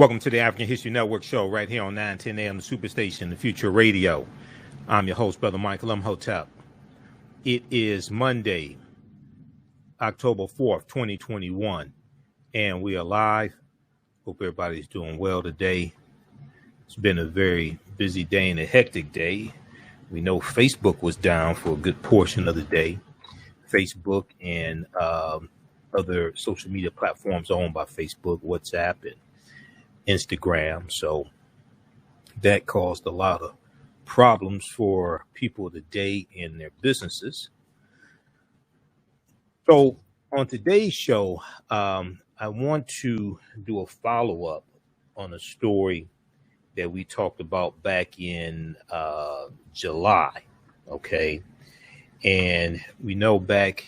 Welcome to the African History Network show right here on 910 AM, the Superstation, the Future Radio. I'm your host, Brother Michael Imhotep. It is Monday, October 4th, 2021, and we are live. Hope everybody's doing well today. It's been a very busy day and a hectic day. We know Facebook was down for a good portion of the day. Facebook and other social media platforms owned by Facebook, WhatsApp, and Instagram. So that caused a lot of problems for people today in their businesses. So on today's show, I want to do a follow-up on a story that we talked about back in July. Okay. And we know back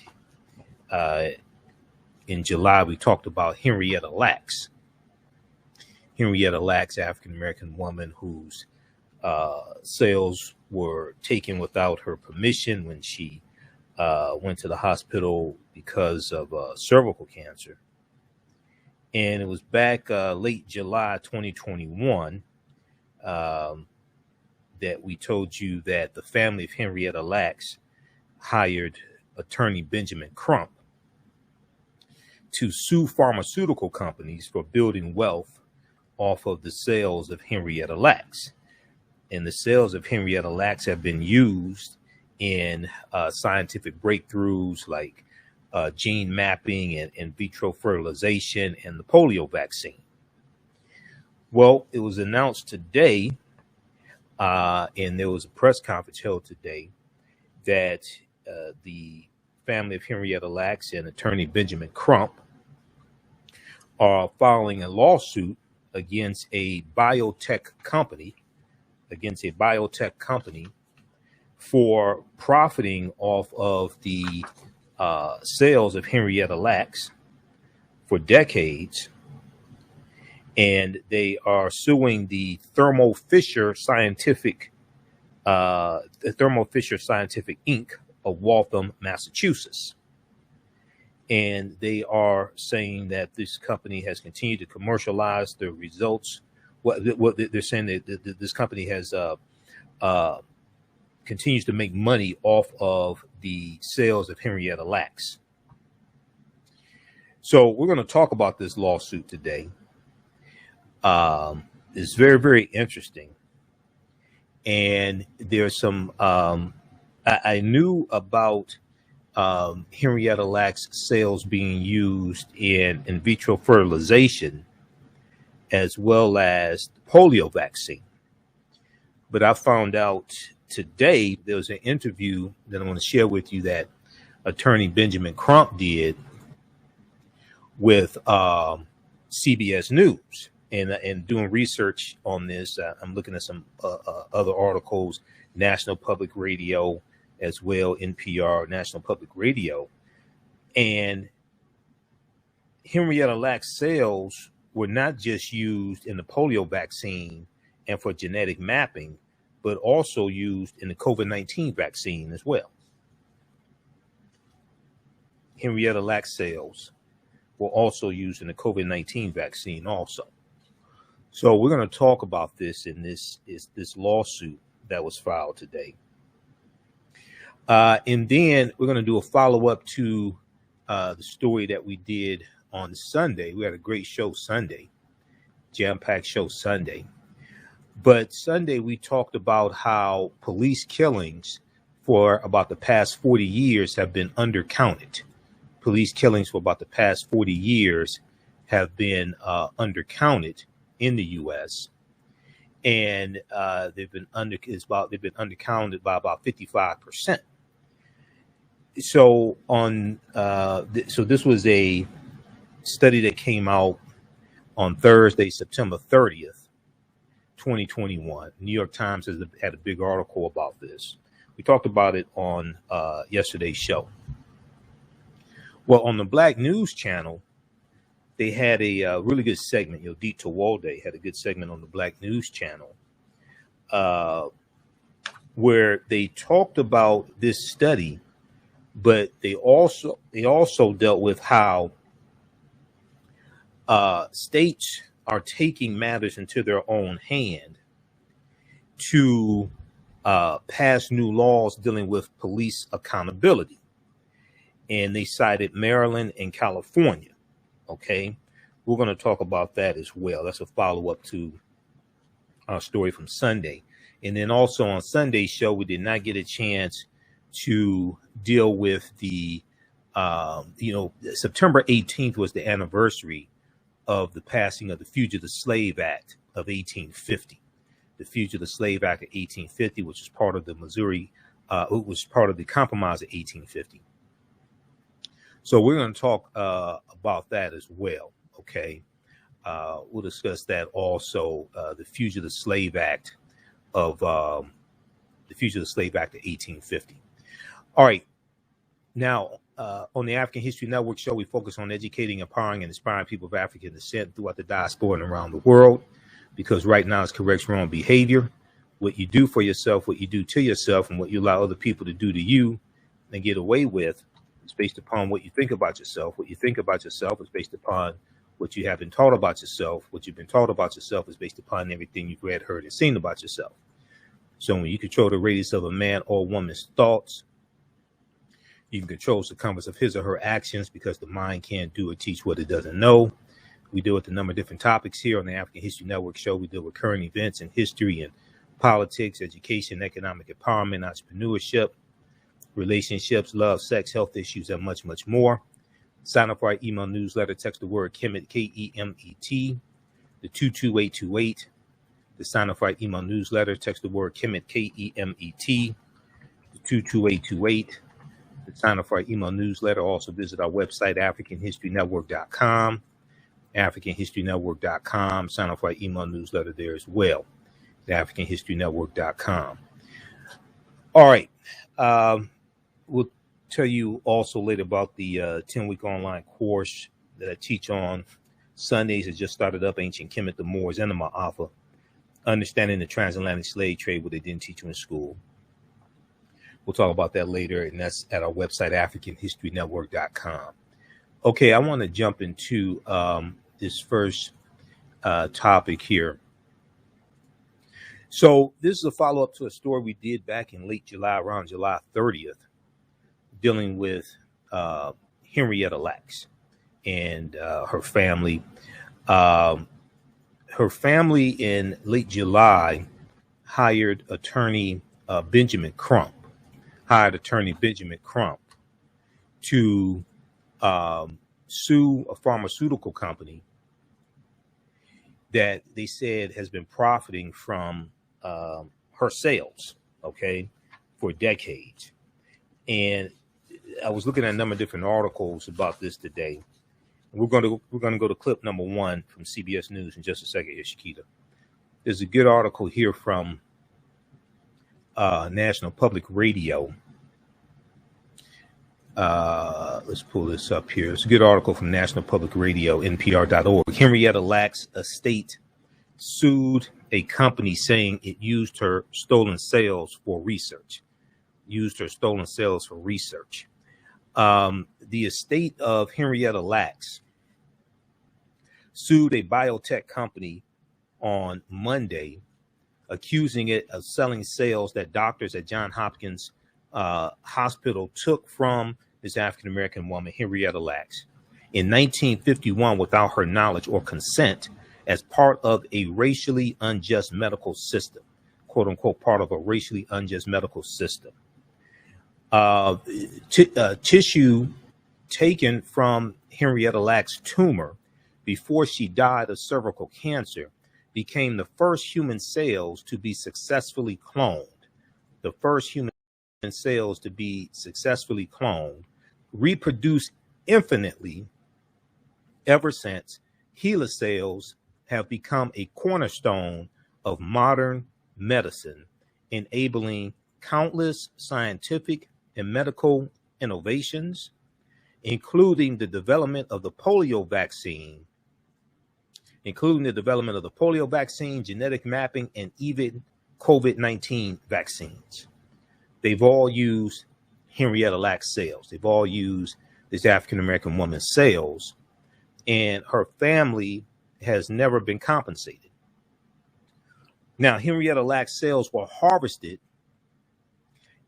in July, we talked about Henrietta Lacks. Henrietta Lacks, African-American woman whose cells were taken without her permission when she went to the hospital because of cervical cancer. And it was back late July 2021 that we told you that the family of Henrietta Lacks hired attorney Benjamin Crump to sue pharmaceutical companies for building wealth off of the sales of Henrietta Lacks. And the sales of Henrietta Lacks have been used in scientific breakthroughs like gene mapping and in vitro fertilization and the polio vaccine. Well, it was announced today, and there was a press conference held today, that the family of Henrietta Lacks and attorney Benjamin Crump are filing a lawsuit against a biotech company, for profiting off of the sales of Henrietta Lacks for decades. And they are suing the Thermo Fisher Scientific Inc. of Waltham, Massachusetts. And they are saying that this company has continued to commercialize the results. What they're saying that this company has continues to make money off of the sales of Henrietta Lacks. So we're going to talk about this lawsuit today. It's very, very interesting. And there's some, I knew about Henrietta Lacks' cells being used in vitro fertilization as well as the polio vaccine. But I found out today there was an interview that I want to share with you that attorney Benjamin Crump did with CBS News. And doing research on this, I'm looking at some other articles, National Public Radio as well, NPR, National Public Radio. And Henrietta Lacks cells were not just used in the polio vaccine and for genetic mapping, but also used in the COVID-19 vaccine as well. Henrietta Lacks cells were also used in the COVID-19 vaccine also. So we're going to talk about this in this lawsuit that was filed today. And then we're going to do a follow-up to the story that we did on Sunday. We had a great show Sunday, jam-packed show Sunday. But Sunday we talked about how police killings for about the past 40 years have been undercounted. Police killings for about the past 40 years have been undercounted in the U.S. And they've been undercounted by about 55%. So so this was a study that came out on Thursday, September 30th, 2021. New York Times had a big article about this. We talked about it on yesterday's show. Well, on the Black News Channel, they had a really good segment. Dito Walde had a good segment on the Black News Channel where they talked about this study, but they also dealt with how states are taking matters into their own hand to pass new laws dealing with police accountability. And they cited Maryland and California. Okay, we're going to talk about that as well. That's a follow-up to our story from Sunday. And then also on Sunday's show, we did not get a chance to deal with the, September 18th was the anniversary of the passing of the Fugitive Slave Act of 1850. The Fugitive Slave Act of 1850, which was part of the it was part of the Compromise of 1850. So we're going to talk about that as well. Okay, we'll discuss that also. The Fugitive Slave Act of 1850. All right. Now, on the African History Network show, we focus on educating, empowering, and inspiring people of African descent throughout the diaspora and around the world. Because right now, it's correct wrong behavior. What you do for yourself, what you do to yourself, and what you allow other people to do to you and get away with. It's based upon what you think about yourself. What you think about yourself is based upon what you have been taught about yourself. What you've been taught about yourself is based upon everything you've read, heard, and seen about yourself. So when you control the radius of a man or woman's thoughts, you can control the compass of his or her actions, because the mind can't do or teach what it doesn't know. We deal with a number of different topics here on the African History Network show. We deal with current events in history and politics, education, economic empowerment, entrepreneurship, relationships, love, sex, health issues, and much, much more. Sign up for our email newsletter. Text the word Kemet, Kemet, the 22828. To sign up for our email newsletter, text the word Kemet, Kemet, the 22828. To sign up for our email newsletter, also visit our website, AfricanHistoryNetwork.com. AfricanHistoryNetwork.com. Sign up for our email newsletter there as well. AfricanHistoryNetwork.com. All right. We'll tell you also later about the 10-week online course that I teach on Sundays. It just started up, Ancient Kemet, the Moors, and the Maafa. Understanding the transatlantic slave trade, what they didn't teach you in school. We'll talk about that later, and that's at our website, AfricanHistoryNetwork.com. Okay, I want to jump into this first topic here. So this is a follow-up to a story we did back in late July, around July 30th, dealing with Henrietta Lacks and her family. Her family in late July hired attorney Benjamin Crump, to sue a pharmaceutical company that they said has been profiting from her sales, okay, for decades. And I was looking at a number of different articles about this today. We're going to go to clip number 1 from CBS News in just a second here, Shakita. There's a good article here from National Public Radio. Let's pull this up here. It's a good article from National Public Radio, NPR.org. Henrietta Lacks' estate sued a company saying it used her stolen sales for research. The estate of Henrietta Lacks sued a biotech company on Monday, accusing it of selling sales that doctors at Johns Hopkins Hospital took from this African-American woman, Henrietta Lacks, in 1951 without her knowledge or consent, as part of a racially unjust medical system, quote unquote, part of a racially unjust medical system. Tissue taken from Henrietta Lacks' tumor before she died of cervical cancer became the first human cells to be successfully cloned. Reproduced infinitely ever since. HeLa cells have become a cornerstone of modern medicine, enabling countless scientific and medical innovations, including the development of the polio vaccine, genetic mapping, and even COVID-19 vaccines. They've all used Henrietta Lacks' cells. They've all used this African-American woman's cells. And her family has never been compensated. Now, Henrietta Lacks cells were harvested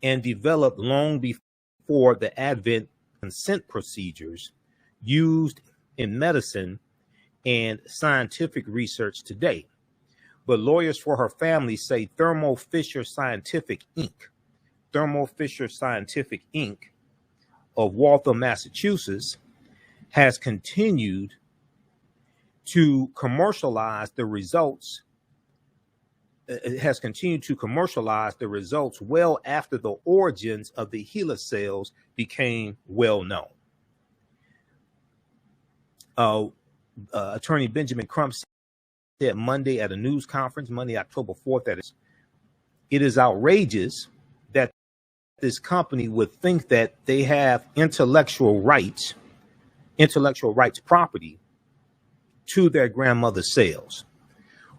and developed long before the advent of consent procedures used in medicine and scientific research today. But lawyers for her family say Thermo Fisher Scientific Inc. of Waltham, Massachusetts, has continued to commercialize the results. Well after the origins of the HeLa cells became well known. Attorney Benjamin Crump said Monday at a news conference, Monday, October 4th, that it is outrageous that this company would think that they have intellectual rights property to their grandmother's cells.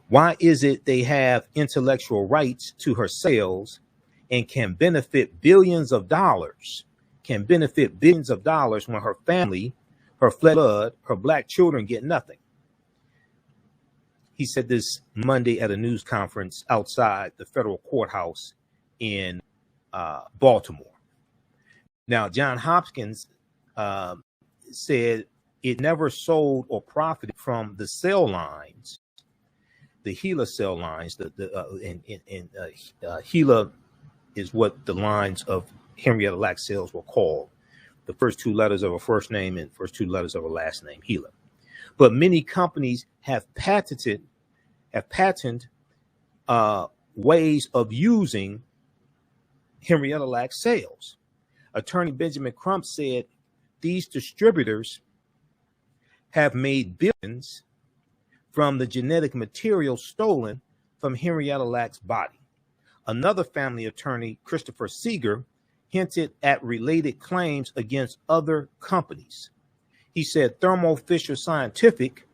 Why is it they have intellectual rights to her cells and can benefit billions of dollars when her family, her flesh and blood, her black children get nothing? He said this Monday at a news conference outside the federal courthouse in Baltimore. Now, Johns Hopkins said it never sold or profited from the cell lines, the HeLa cell lines. HeLa is what the lines of Henrietta Lacks cells were called. The first two letters of her first name and first two letters of her last name, HeLa. But many companies have patented ways of using Henrietta Lacks cells. Attorney Benjamin Crump said these distributors have made billions from the genetic material stolen from Henrietta Lacks' body. Another family attorney, Christopher Seeger, hinted at related claims against other companies. He said Thermo Fisher Scientific,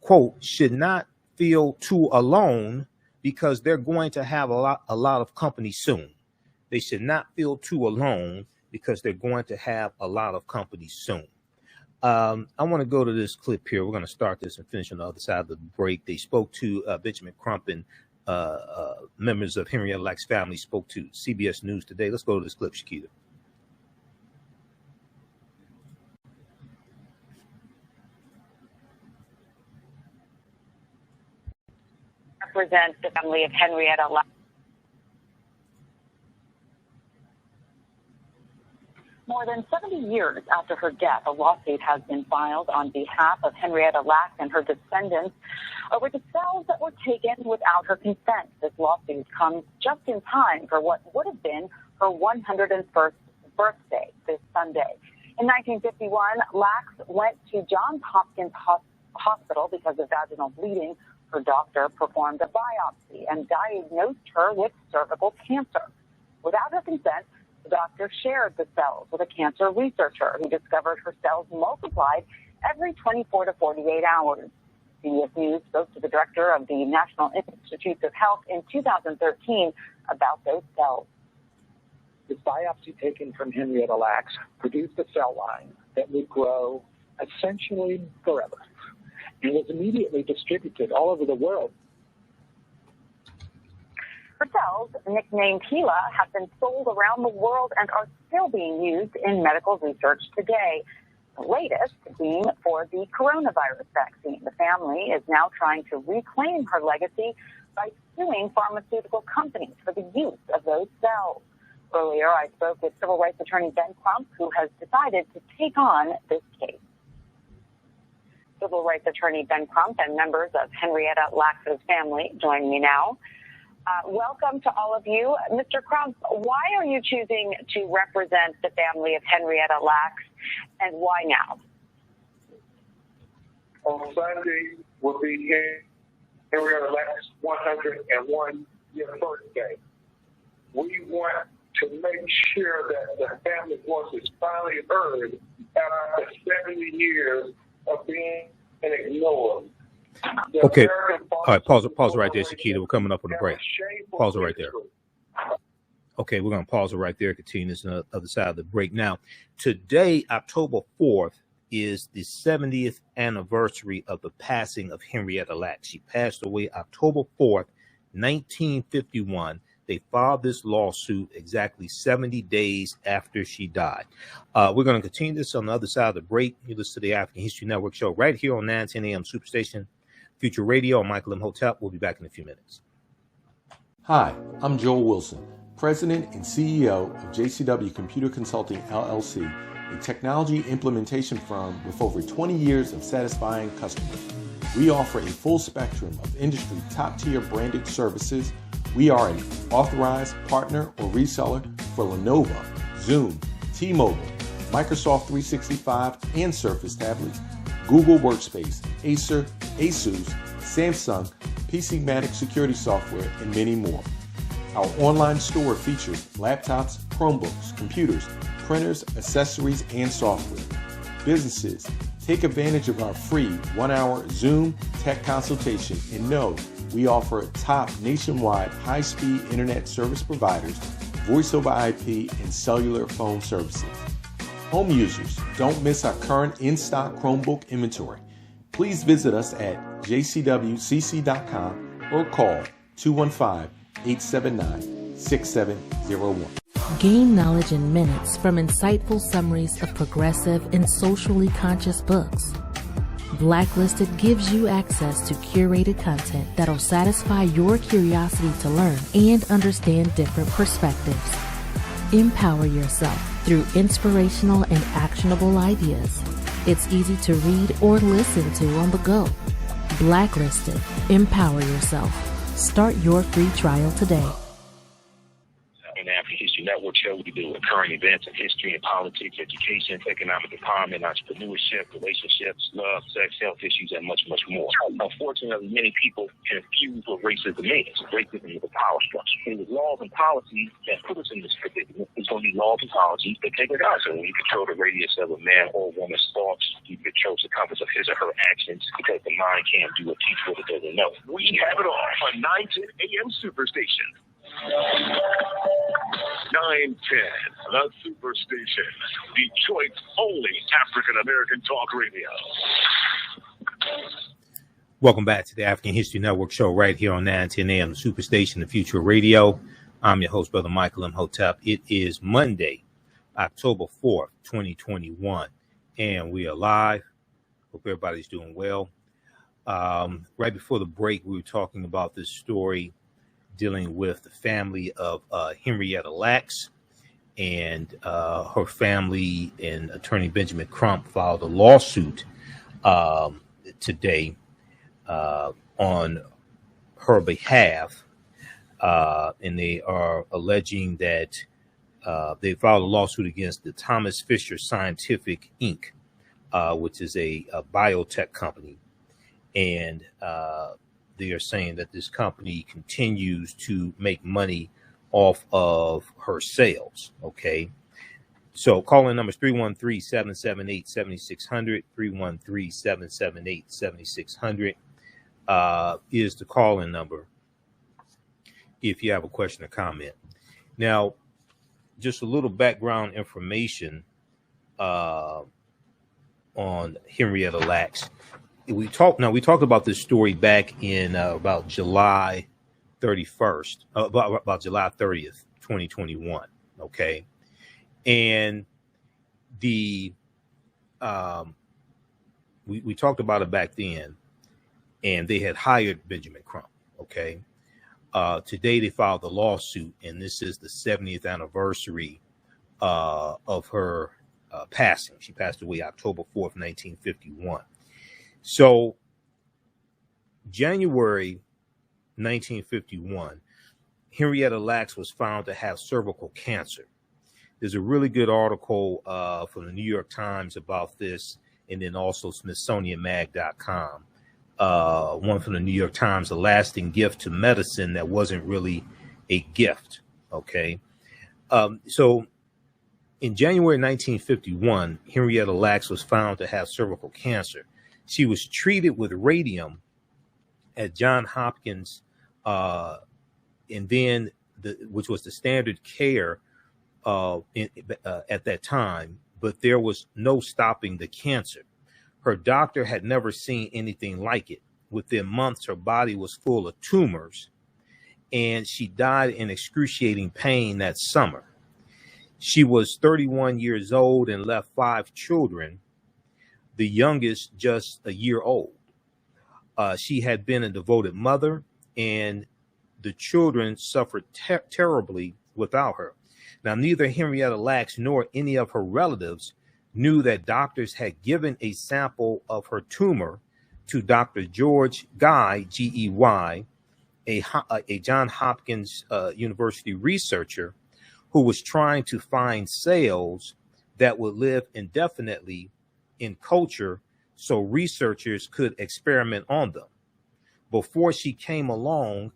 quote, should not feel too alone because they're going to have a lot of companies soon. They should not feel too alone because they're going to have a lot of companies soon. I want to go to this clip here. We're going to start this and finish on the other side of the break. They spoke to Benjamin Crump, and members of Henrietta Lacks' family spoke to CBS News today. Let's go to this clip, Shakita. Represents the family of Henrietta Lacks. More than 70 years after her death, a lawsuit has been filed on behalf of Henrietta Lacks and her descendants over the cells that were taken without her consent. This lawsuit comes just in time for what would have been her 101st birthday this Sunday. In 1951, Lacks went to Johns Hopkins Hospital because of vaginal bleeding. Her doctor performed a biopsy and diagnosed her with cervical cancer. Without her consent, the doctor shared the cells with a cancer researcher who discovered her cells multiplied every 24 to 48 hours. CBS News spoke to the director of the National Institutes of Health in 2013 about those cells. This biopsy taken from Henrietta Lacks produced a cell line that would grow essentially forever and was immediately distributed all over the world. Her cells, nicknamed HeLa, have been sold around the world and are still being used in medical research today. The latest being for the coronavirus vaccine. The family is now trying to reclaim her legacy by suing pharmaceutical companies for the use of those cells. Earlier, I spoke with civil rights attorney Ben Crump, who has decided to take on this case. Civil rights attorney Ben Crump and members of Henrietta Lacks' family join me now. Welcome to all of you. Mr. Crump, why are you choosing to represent the family of Henrietta Lacks, and why now? On Sunday will be Henrietta Lacks' 101-year birthday. We want to make sure that the family voice is finally heard after 70 years of being ignored. Okay. All right. Pause it right there, Shakita. We're coming up on a break. Pause it right there. Okay. We're going to pause it right there. Continue this on the other side of the break. Now, today, October 4th, is the 70th anniversary of the passing of Henrietta Lacks. She passed away October 4th, 1951. They filed this lawsuit exactly 70 days after she died. We're going to continue this on the other side of the break. You listen to the African History Network show right here on 910 AM Superstation, Future Radio. I'm Michael Imhotep. We'll be back in a few minutes. Hi, I'm Joel Wilson, President and CEO of JCW Computer Consulting, LLC, a technology implementation firm with over 20 years of satisfying customers. We offer a full spectrum of industry top-tier branded services. We are an authorized partner or reseller for Lenovo, Zoom, T-Mobile, Microsoft 365 and Surface tablets, Google Workspace, Acer, Asus, Samsung, PCmatic security software, and many more. Our online store features laptops, Chromebooks, computers, printers, accessories, and software. Businesses, take advantage of our free 1-hour Zoom tech consultation and know we offer top nationwide high-speed internet service providers, voice over IP, and cellular phone services. Home users, don't miss our current in-stock Chromebook inventory. Please visit us at jcwcc.com or call 215-879-6701. Gain knowledge in minutes from insightful summaries of progressive and socially conscious books. Blacklisted gives you access to curated content that'll satisfy your curiosity to learn and understand different perspectives. Empower yourself through inspirational and actionable ideas. It's easy to read or listen to on the go. Blacklisted. Empower yourself. Start your free trial today. The African History Network show, we deal with current events in history and politics, education, economic empowerment, entrepreneurship, relationships, love, sex, health issues, and much, much more. Unfortunately, many people confuse what racism is. Racism is a power structure. It was laws and policies that put us in this predicament. It's going to be laws and policies that take us out. So when you control the radius of a man or woman's thoughts, you control the compass of his or her actions, because the mind can't do or teach what it doesn't know. We have it all on 910 AM Superstation. 910, the Superstation, Detroit's only African-American talk radio. Welcome back to the African History Network show right here on 910 AM, the Superstation, the Future Radio. I'm your host, Brother Michael Imhotep. It is Monday, October 4th, 2021, and we are live. Hope everybody's doing well. Right before the break, we were talking about this story dealing with the family of Henrietta Lacks, and her family and attorney Benjamin Crump filed a lawsuit today on her behalf, and they are alleging that they filed a lawsuit against the Thomas Fisher Scientific Inc., which is a biotech company, and they are saying that this company continues to make money off of her sales. Okay. So call in numbers 313-778-7600, 313-778-7600 is the call-in number if you have a question or comment. Now, just a little background information on Henrietta Lacks. We talked about this story back in about July 31st, about July 30th, 2021. Okay. And we talked about it back then, and they had hired Benjamin Crump. Okay. Today they filed the lawsuit, and this is the 70th anniversary of her passing. She passed away October 4th, 1951. So, January 1951, Henrietta Lacks was found to have cervical cancer. There's a really good article from the New York Times about this, and then also SmithsonianMag.com. One from the New York Times, a lasting gift to medicine that wasn't really a gift. Okay. So, in January 1951, Henrietta Lacks was found to have cervical cancer. She was treated with radium at Johns Hopkins, and then which was the standard care at that time. but there was no stopping the cancer. Her doctor had never seen anything like it. Within months, her body was full of tumors, and she died in excruciating pain that summer. She was 31 years old and left 5 children, the youngest just a year old. She had been a devoted mother, and the children suffered terribly without her. Now, neither Henrietta Lacks nor any of her relatives knew that doctors had given a sample of her tumor to Dr. George Guy, Gey, a Johns Hopkins University researcher who was trying to find cells that would live indefinitely in culture so researchers could experiment on them. Before she came along,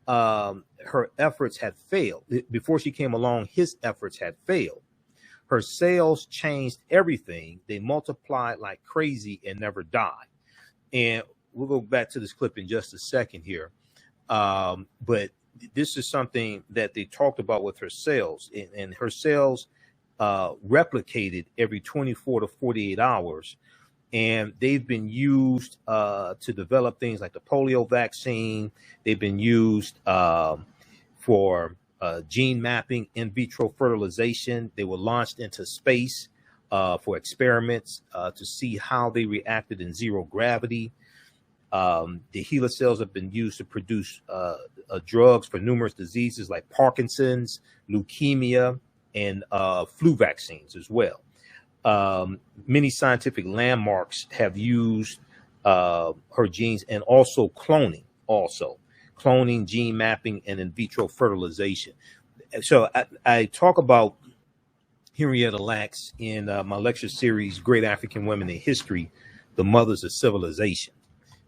her efforts had failed. Before she came along, his efforts had failed. Her cells changed everything. They multiplied like crazy and never died. And we'll go back to this clip in just a second here. But this is something that they talked about with her cells, and her cells replicated every 24 to 48 hours. And they've been used to develop things like the polio vaccine. They've been used for gene mapping, in vitro fertilization. They were launched into space for experiments to see how they reacted in zero gravity. The HeLa cells have been used to produce drugs for numerous diseases like Parkinson's, leukemia, and flu vaccines as well. Many scientific landmarks have used her genes, and also cloning, gene mapping, and in vitro fertilization. So I talk about Henrietta Lacks in my lecture series, Great African Women in History, The Mothers of Civilization.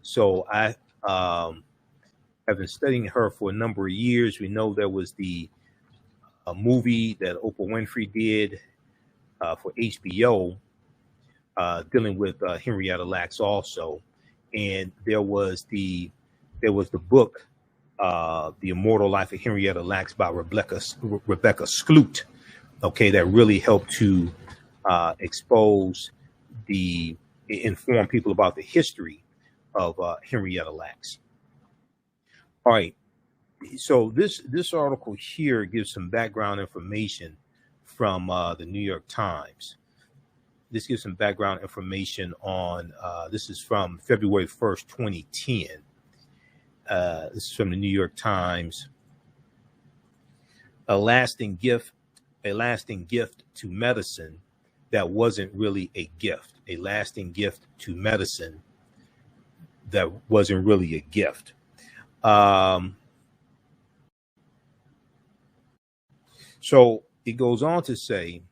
So I have been studying her for a number of years. We know there was the movie that Oprah Winfrey did for HBO dealing with Henrietta Lacks also, and there was the book The Immortal Life of Henrietta Lacks by Rebecca Skloot, okay, that really helped to inform people about the history of Henrietta Lacks. All right, so this article here gives some background information from the New York Times. This gives some background information on, this is from February 1st, 2010. This is from the New York Times. A lasting gift to medicine that wasn't really a gift. A lasting gift to medicine that wasn't really a gift. So it goes on to say,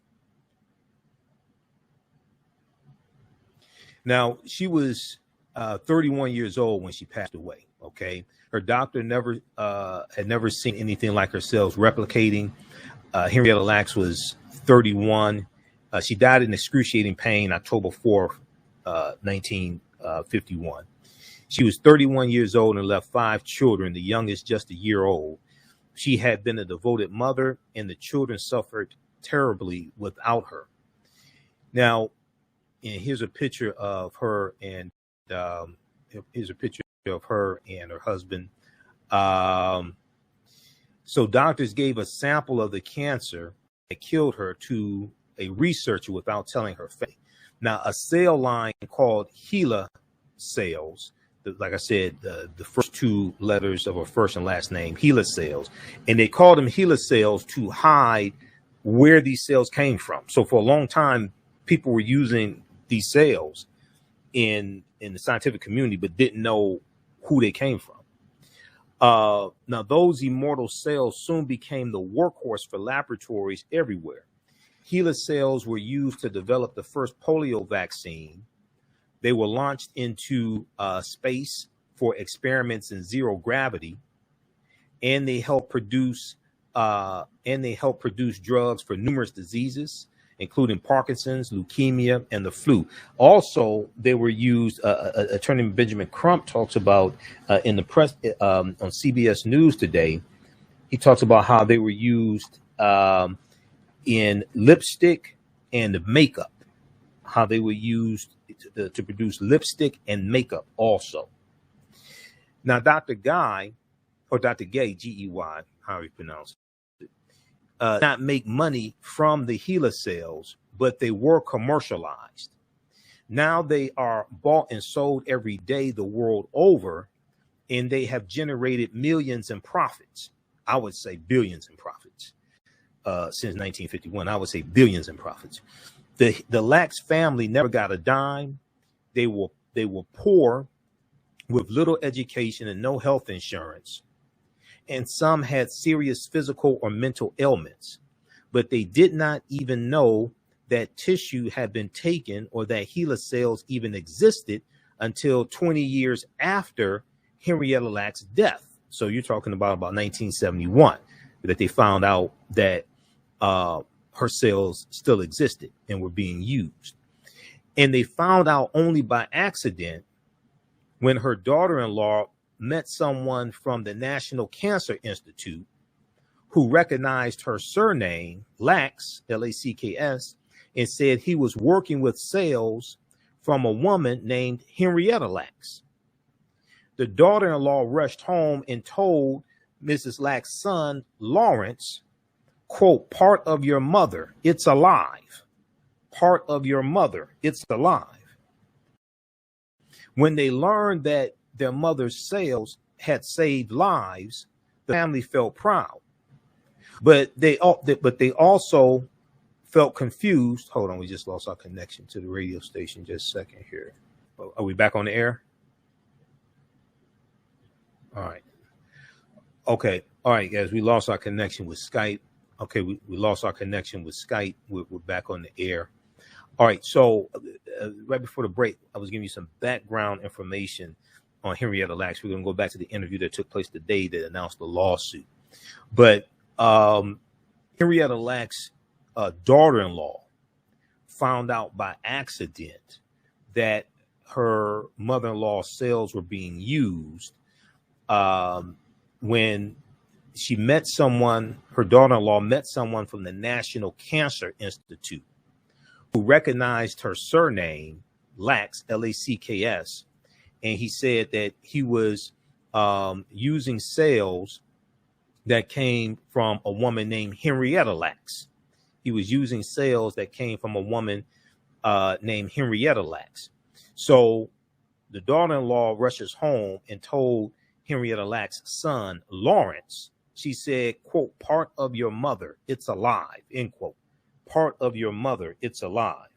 now she was 31 years old when she passed away. Okay, her doctor had never seen anything like her cells replicating. Henrietta Lacks was 31. She died in excruciating pain October 4th, 1951. She was 31 years old and left 5 children, the youngest just a year old. She had been a devoted mother, and the children suffered terribly without her. Now, and here's a picture of her, and here's a picture of her and her husband. So doctors gave a sample of the cancer that killed her to a researcher without telling her fate. Now, a cell line called HeLa cells, like I said, the first 2 letters of her first and last name, HeLa cells, and they called them HeLa cells to hide where these cells came from. So for a long time, people were using these cells in the scientific community, but didn't know who they came from. Now, those immortal cells soon became the workhorse for laboratories everywhere. HeLa cells were used to develop the first polio vaccine. They were launched into space for experiments in zero gravity, and they helped produce drugs for numerous diseases, including Parkinson's, leukemia, and the flu. Also, they were used. Attorney Benjamin Crump talks about in the press on CBS News today. He talks about how they were used in lipstick and the makeup, how they were used to produce lipstick and makeup also. Now, Dr. Guy, or Dr. Gay, G-E-Y, how you pronounce it, not make money from the HeLa cells, but they were commercialized. Now they are bought and sold every day the world over, and they have generated millions in profits. I would say billions in profits since 1951. I would say billions in profits. The Lacks family never got a dime. They were poor with little education and no health insurance. And some had serious physical or mental ailments, but they did not even know that tissue had been taken or that HeLa cells even existed until 20 years after Henrietta Lacks' death. So you're talking about 1971 that they found out that her cells still existed and were being used. And they found out only by accident when her daughter-in-law met someone from the National Cancer Institute who recognized her surname, Lacks, L-A-C-K-S, and said he was working with cells from a woman named Henrietta Lacks. The daughter-in-law rushed home and told Mrs. Lacks' son, Lawrence, quote, "Part of your mother, it's alive. Part of your mother, it's alive." When they learned that their mother's cells had saved lives, the family felt proud. But they also felt confused. Hold on, we just lost our connection to the radio station. Just a second here. Are we back on the air? All right. Okay. All right, guys, we lost our connection with Skype. Okay, we lost our connection with Skype. We're back on the air. All right, so right before the break, I was giving you some background information on Henrietta Lacks. We're going to go back to the interview that took place the day that announced the lawsuit. But Henrietta Lacks' daughter-in-law found out by accident that her mother-in-law's cells were being used when she met someone, her daughter-in-law met someone from the National Cancer Institute who recognized her surname, Lacks, L-A-C-K-S, and he said that he was using cells that came from a woman named Henrietta Lacks. He was using cells that came from a woman named Henrietta Lacks. So the daughter-in-law rushes home and told Henrietta Lacks' son, Lawrence, she said, quote, "Part of your mother, it's alive," end quote. Part of your mother, it's alive.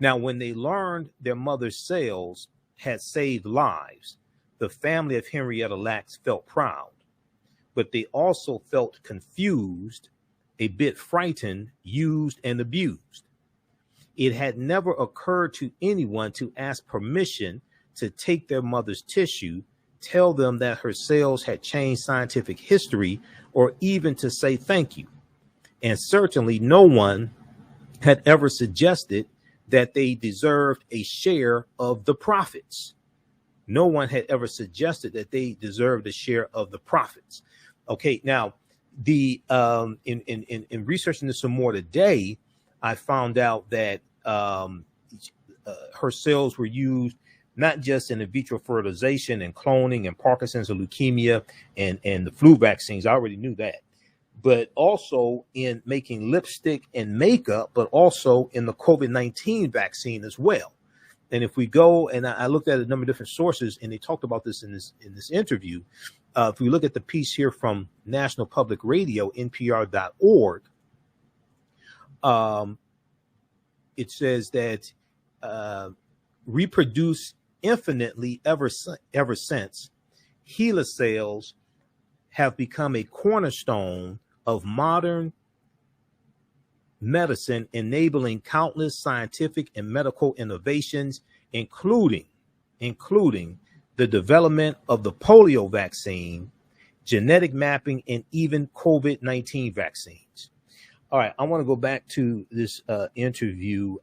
Now, when they learned their mother's cells had saved lives, the family of Henrietta Lacks felt proud, but they also felt confused, a bit frightened, used, and abused. It had never occurred to anyone to ask permission to take their mother's tissue, tell them that her cells had changed scientific history, or even to say thank you. And certainly no one had ever suggested that they deserved a share of the profits. No one had ever suggested that they deserved a share of the profits. Okay, now the in researching this some more today, I found out that her cells were used not just in in vitro fertilization and cloning and Parkinson's and leukemia and the flu vaccines. I already knew that. But also in making lipstick and makeup, but also in the COVID-19 vaccine as well. And if we go, and I looked at a number of different sources, and they talked about this in this interview. If we look at the piece here from National Public Radio, NPR.org, it says that reproduce infinitely ever since, HeLa cells have become a cornerstone of modern medicine, enabling countless scientific and medical innovations, including the development of the polio vaccine, genetic mapping, and even COVID-19 vaccines. All right, I want to go back to this interview.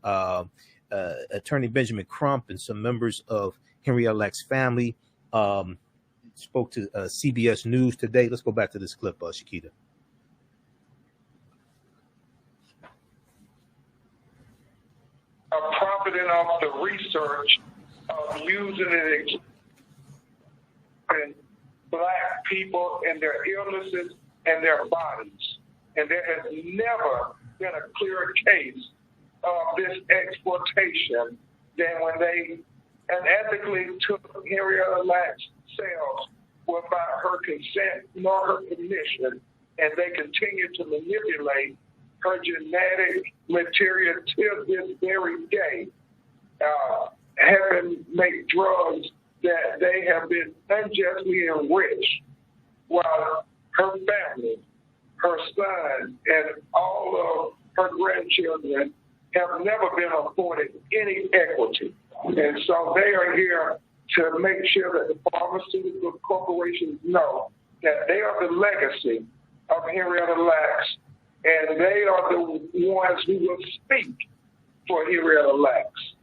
Attorney Benjamin Crump and some members of Henrietta Lacks' family spoke to CBS News today. Let's go back to this clip, Shakita. confident of the research of using it in Black people and their illnesses and their bodies. And there has never been a clearer case of this exploitation than when they unethically took Henrietta Lacks' cells without her consent nor her permission, and they continue to manipulate her genetic material till this very day, having made drugs that they have been unjustly enriched, while her family, her son, and all of her grandchildren have never been afforded any equity. And so they are here to make sure that the pharmaceutical corporations know that they are the legacy of Henrietta Lacks, and they are the ones who will speak for Henrietta Lacks.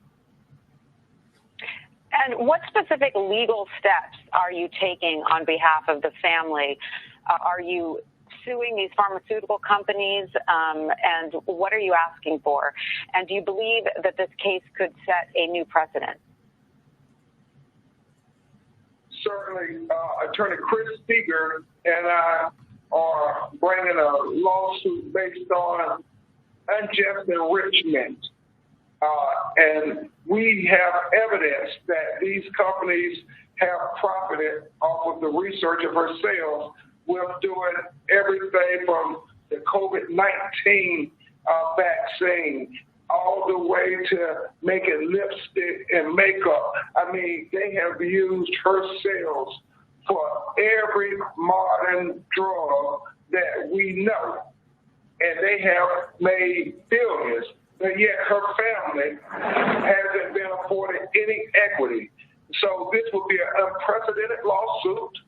And what specific legal steps are you taking on behalf of the family? Are you suing these pharmaceutical companies, and what are you asking for? And do you believe that this case could set a new precedent? Certainly, Attorney Chris Steger and I are bringing a lawsuit based on unjust enrichment. And we have evidence that these companies have profited off of the research of her cells with doing everything from the COVID-19 vaccine all the way to making lipstick and makeup. I mean, they have used her cells for every modern drug that we know. And they have made billions, but yet her family hasn't been afforded any equity. So this will be an unprecedented lawsuit,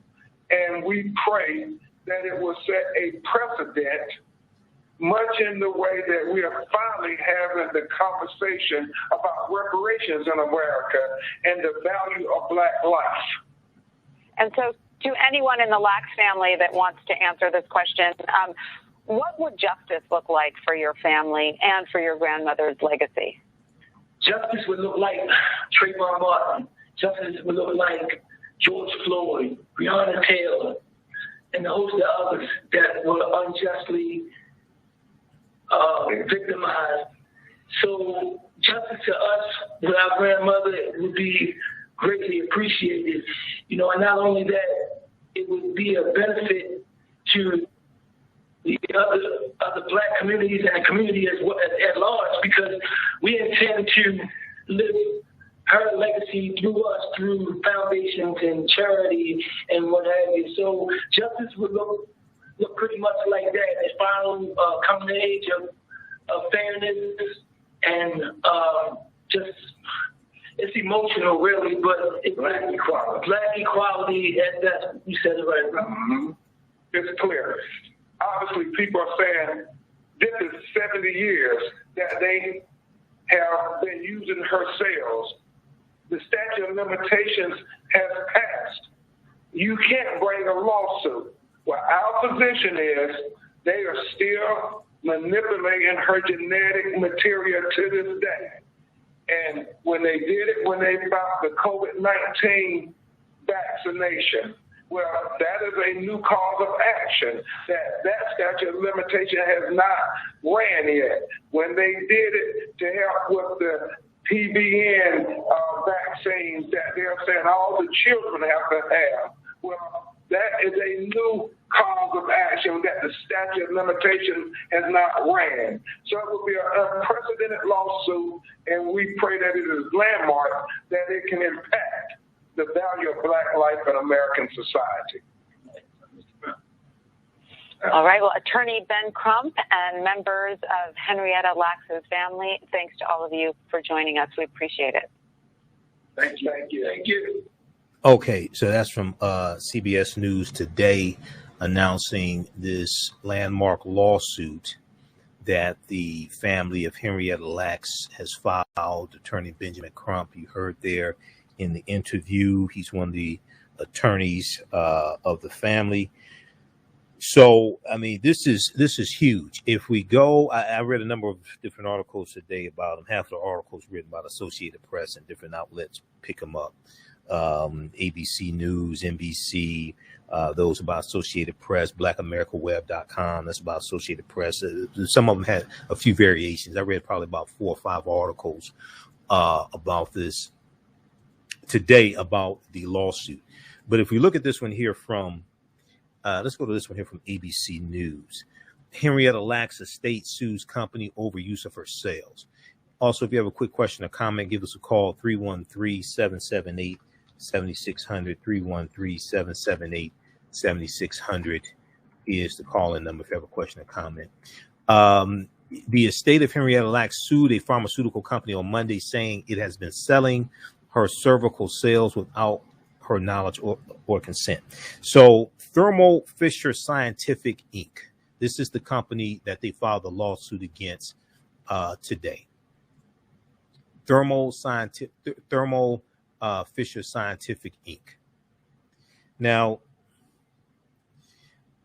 and we pray that it will set a precedent, much in the way that we are finally having the conversation about reparations in America and the value of Black life. And so to anyone in the Lacks family that wants to answer this question, what would justice look like for your family and for your grandmother's legacy? Justice would look like Trayvon Martin. Justice would look like George Floyd, Breonna Taylor, and a host of others that were unjustly victimized. So justice to us with our grandmother would be greatly appreciated. You know, and not only that, it would be a benefit to the other Black communities and the community at large, because we intend to live her legacy through us, through foundations and charity and what have you. So justice would look pretty much like that. It's finally coming to the age of fairness and just, it's emotional really, but it's Black equality. Black equality, that's, you said it right. Mm-hmm. It's clear. Obviously, people are saying this is 70 years that they have been using her cells. The statute of limitations has passed. You can't bring a lawsuit. Well, our position is they are still manipulating her genetic material to this day. And when they did it, when they found the COVID-19 vaccination, well, that is a new cause of action. That statute of limitation has not ran yet. When they did it to help with the PBN vaccines that they're saying all the children have to have, well, that is a new cause of action that the statute of limitation has not ran. So it will be an unprecedented lawsuit, and we pray that it is landmark, that it can impact the value of Black life in American society. All right. Well, Attorney Ben Crump and members of Henrietta Lacks' family, thanks to all of you for joining us. We appreciate it. Thank you. Okay, so that's from CBS News Today, announcing this landmark lawsuit that the family of Henrietta Lacks has filed. Attorney Benjamin Crump, you heard there in the interview, he's one of the attorneys of the family. So, I mean, this is huge. If we go, I read a number of different articles today about them. Half of the articles written by the Associated Press and different outlets pick them up. ABC News, NBC, those about Associated Press, BlackAmericaWeb.com. That's about Associated Press. Some of them had a few variations. I read probably about 4 or 5 articles about this today about the lawsuit. But if we look at this one here from let's go to this one here from ABC News. Henrietta Lacks estate sues company over use of her sales. Also, if you have a quick question or comment, give us a call, 313-778-7600, 313-778-7600 is the call-in number if you have a question or comment. The estate of Henrietta Lacks sued a pharmaceutical company on Monday, saying it has been selling her cervical cells without her knowledge or consent. So Thermo Fisher Scientific Inc. This is the company that they filed the lawsuit against today. Thermo Fisher Scientific Inc. Now,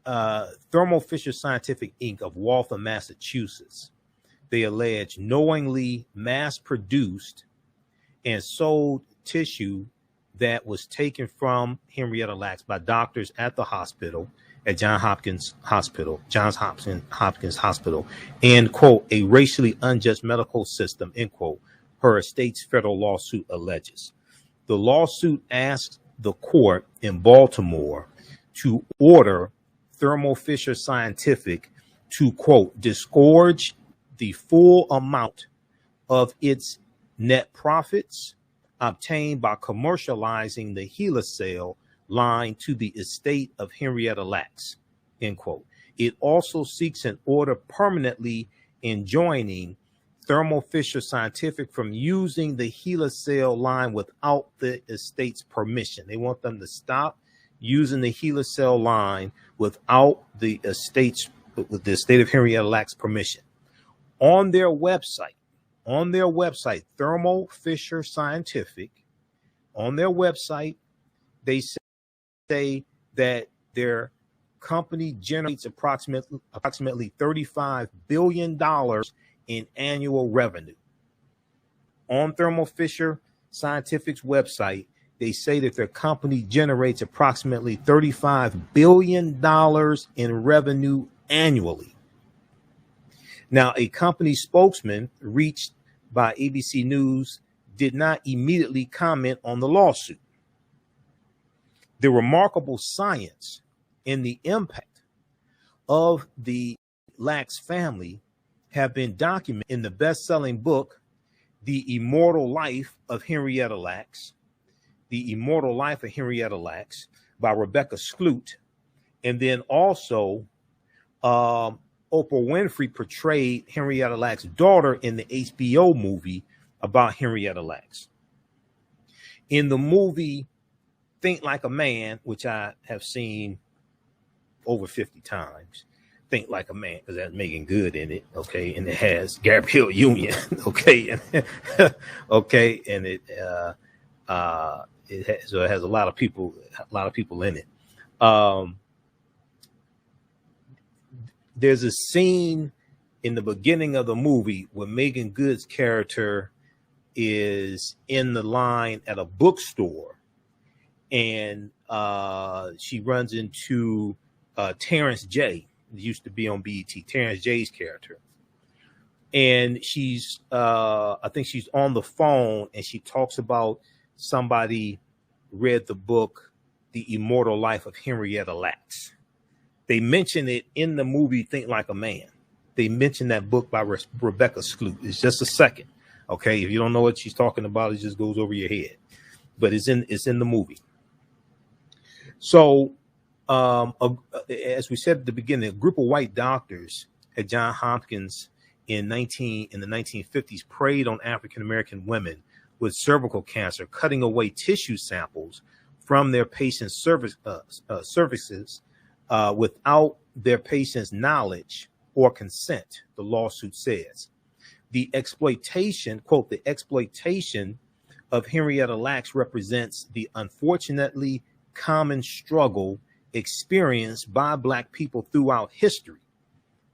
Thermo Fisher Scientific Inc. of Waltham, Massachusetts, they allege knowingly mass-produced and sold tissue that was taken from Henrietta Lacks by doctors at the hospital, at Johns Hopkins Hospital, and, quote, a racially unjust medical system, end quote, her estate's federal lawsuit alleges. The lawsuit asks the court in Baltimore to order Thermo Fisher Scientific to, quote, disgorge the full amount of its net profits obtained by commercializing the HeLa-Cell line to the estate of Henrietta Lacks, end quote. It also seeks an order permanently enjoining Thermo Fisher Scientific from using the HeLa-Cell line without the estate's permission. They want them to stop using the HeLa-Cell line without the estate of Henrietta Lacks' permission. On their website, Thermo Fisher Scientific, on their website, they say that their company generates approximately $35 billion in annual revenue. On Thermo Fisher Scientific's website, they say that their company generates approximately $35 billion in revenue annually. Now, a company spokesman reached by ABC News did not immediately comment on the lawsuit. The remarkable science and the impact of the Lacks family have been documented in the best-selling book, The Immortal Life of Henrietta Lacks, The Immortal Life of Henrietta Lacks by Rebecca Skloot. And then also, Oprah Winfrey portrayed Henrietta Lacks' daughter in the HBO movie about Henrietta Lacks. In the movie Think Like a Man, which I have seen over 50 times, Think Like a Man, because that's Megan Good in it, okay, and it has Gabrielle Union, okay, okay, and it has a lot of people in it. There's a scene in the beginning of the movie where Megan Good's character is in the line at a bookstore, and she runs into Terrence J. Used to be on BET, Terrence J's character, and she's I think she's on the phone, and she talks about somebody read the book The Immortal Life of Henrietta Lacks. They mention it in the movie Think Like a Man. They mention that book by Rebecca Skloot. It's just a second, okay? If you don't know what she's talking about, it just goes over your head. But it's in the movie. So, as we said at the beginning, a group of white doctors at Johns Hopkins in the 1950s preyed on African American women with cervical cancer, cutting away tissue samples from their patients' cervixes without their patients' knowledge or consent, the lawsuit says. The exploitation, quote, the exploitation of Henrietta Lacks represents the unfortunately common struggle experienced by Black people throughout history.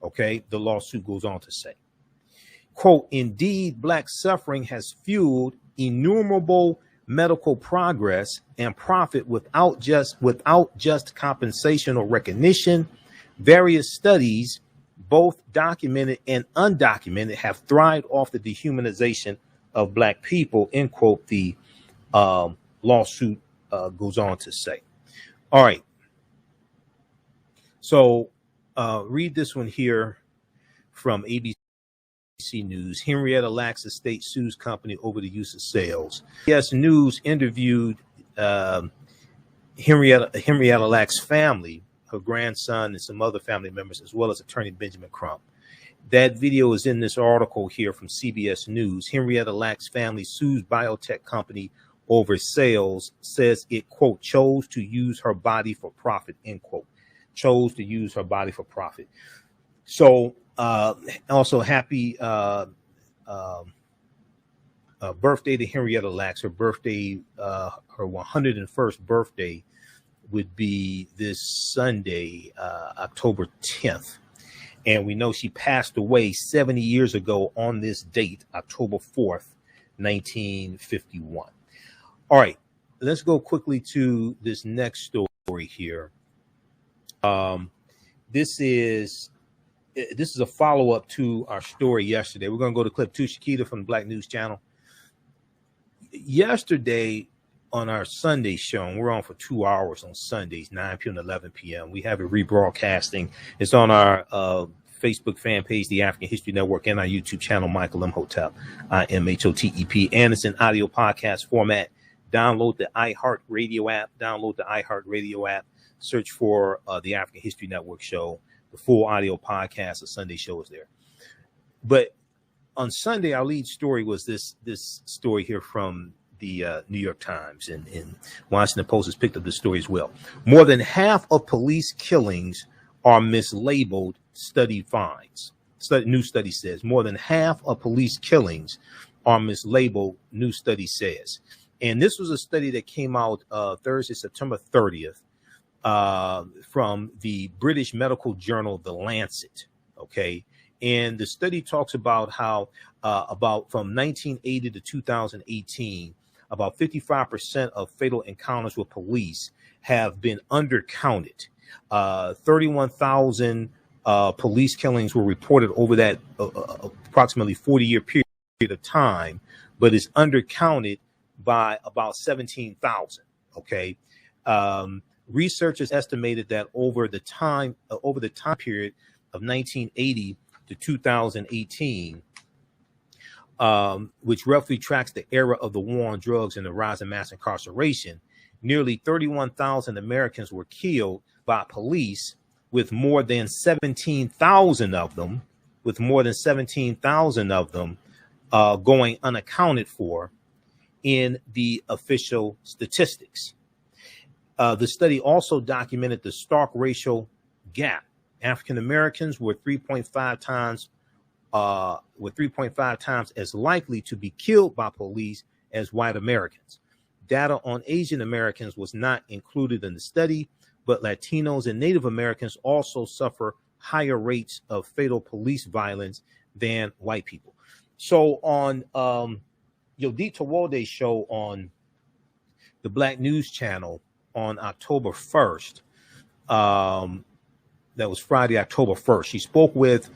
Okay, the lawsuit goes on to say, quote, indeed, Black suffering has fueled innumerable medical progress and profit without just compensation or recognition. Various studies, both documented and undocumented, have thrived off the dehumanization of Black people, end quote, the lawsuit goes on to say. All right. So read this one here from ABC News. Henrietta Lacks estate sues company over the use of sales. Yes, News interviewed Henrietta Lacks' family, her grandson, and some other family members, as well as attorney Benjamin Crump. That video is in this article here from CBS News. Henrietta Lacks' family sues biotech company over sales, says it, quote, chose to use her body for profit, end quote. Chose to use her body for profit. So also happy birthday to Henrietta Lacks. Her birthday, her 101st birthday would be this Sunday, October 10th. And we know she passed away 70 years ago on this date, October 4th, 1951. All right, let's go quickly to this next story here. This is a follow-up to our story yesterday. We're going to go to clip 2, Shakita from the Black News Channel. Yesterday on our Sunday show, and we're on for 2 hours on Sundays, 9 p.m. to 11 p.m. We have it rebroadcasting. It's on our Facebook fan page, The African History Network, and our YouTube channel, Michael Imhotep, IMHOTEP, and it's in audio podcast format. Download the iHeartRadio app. Search for the African History Network show. The full audio podcast, the Sunday show is there. But on Sunday, our lead story was this story here from the New York Times, and Washington Post has picked up this story as well. More than half of police killings are mislabeled, study finds. New study says more than half of police killings are mislabeled, new study says. And this was a study that came out Thursday, September 30th, from the British medical journal, The Lancet. Okay. And the study talks about how about from 1980 to 2018, about 55% of fatal encounters with police have been undercounted. 31,000 police killings were reported over that approximately 40-year period of time, but it's undercounted by about 17,000. Okay. Researchers estimated that over the time period of 1980 to 2018, which roughly tracks the era of the war on drugs and the rise of mass incarceration, nearly 31,000 Americans were killed by police, with more than 17,000 of them, going unaccounted for in the official statistics. The study also documented the stark racial gap. African Americans were 3.5 times as likely to be killed by police as white Americans. Data on Asian Americans was not included in the study, but Latinos and Native Americans also suffer higher rates of fatal police violence than white people. So on Yodit Tawalde's show on the Black News Channel on October 1st, that was Friday, October 1st, she spoke with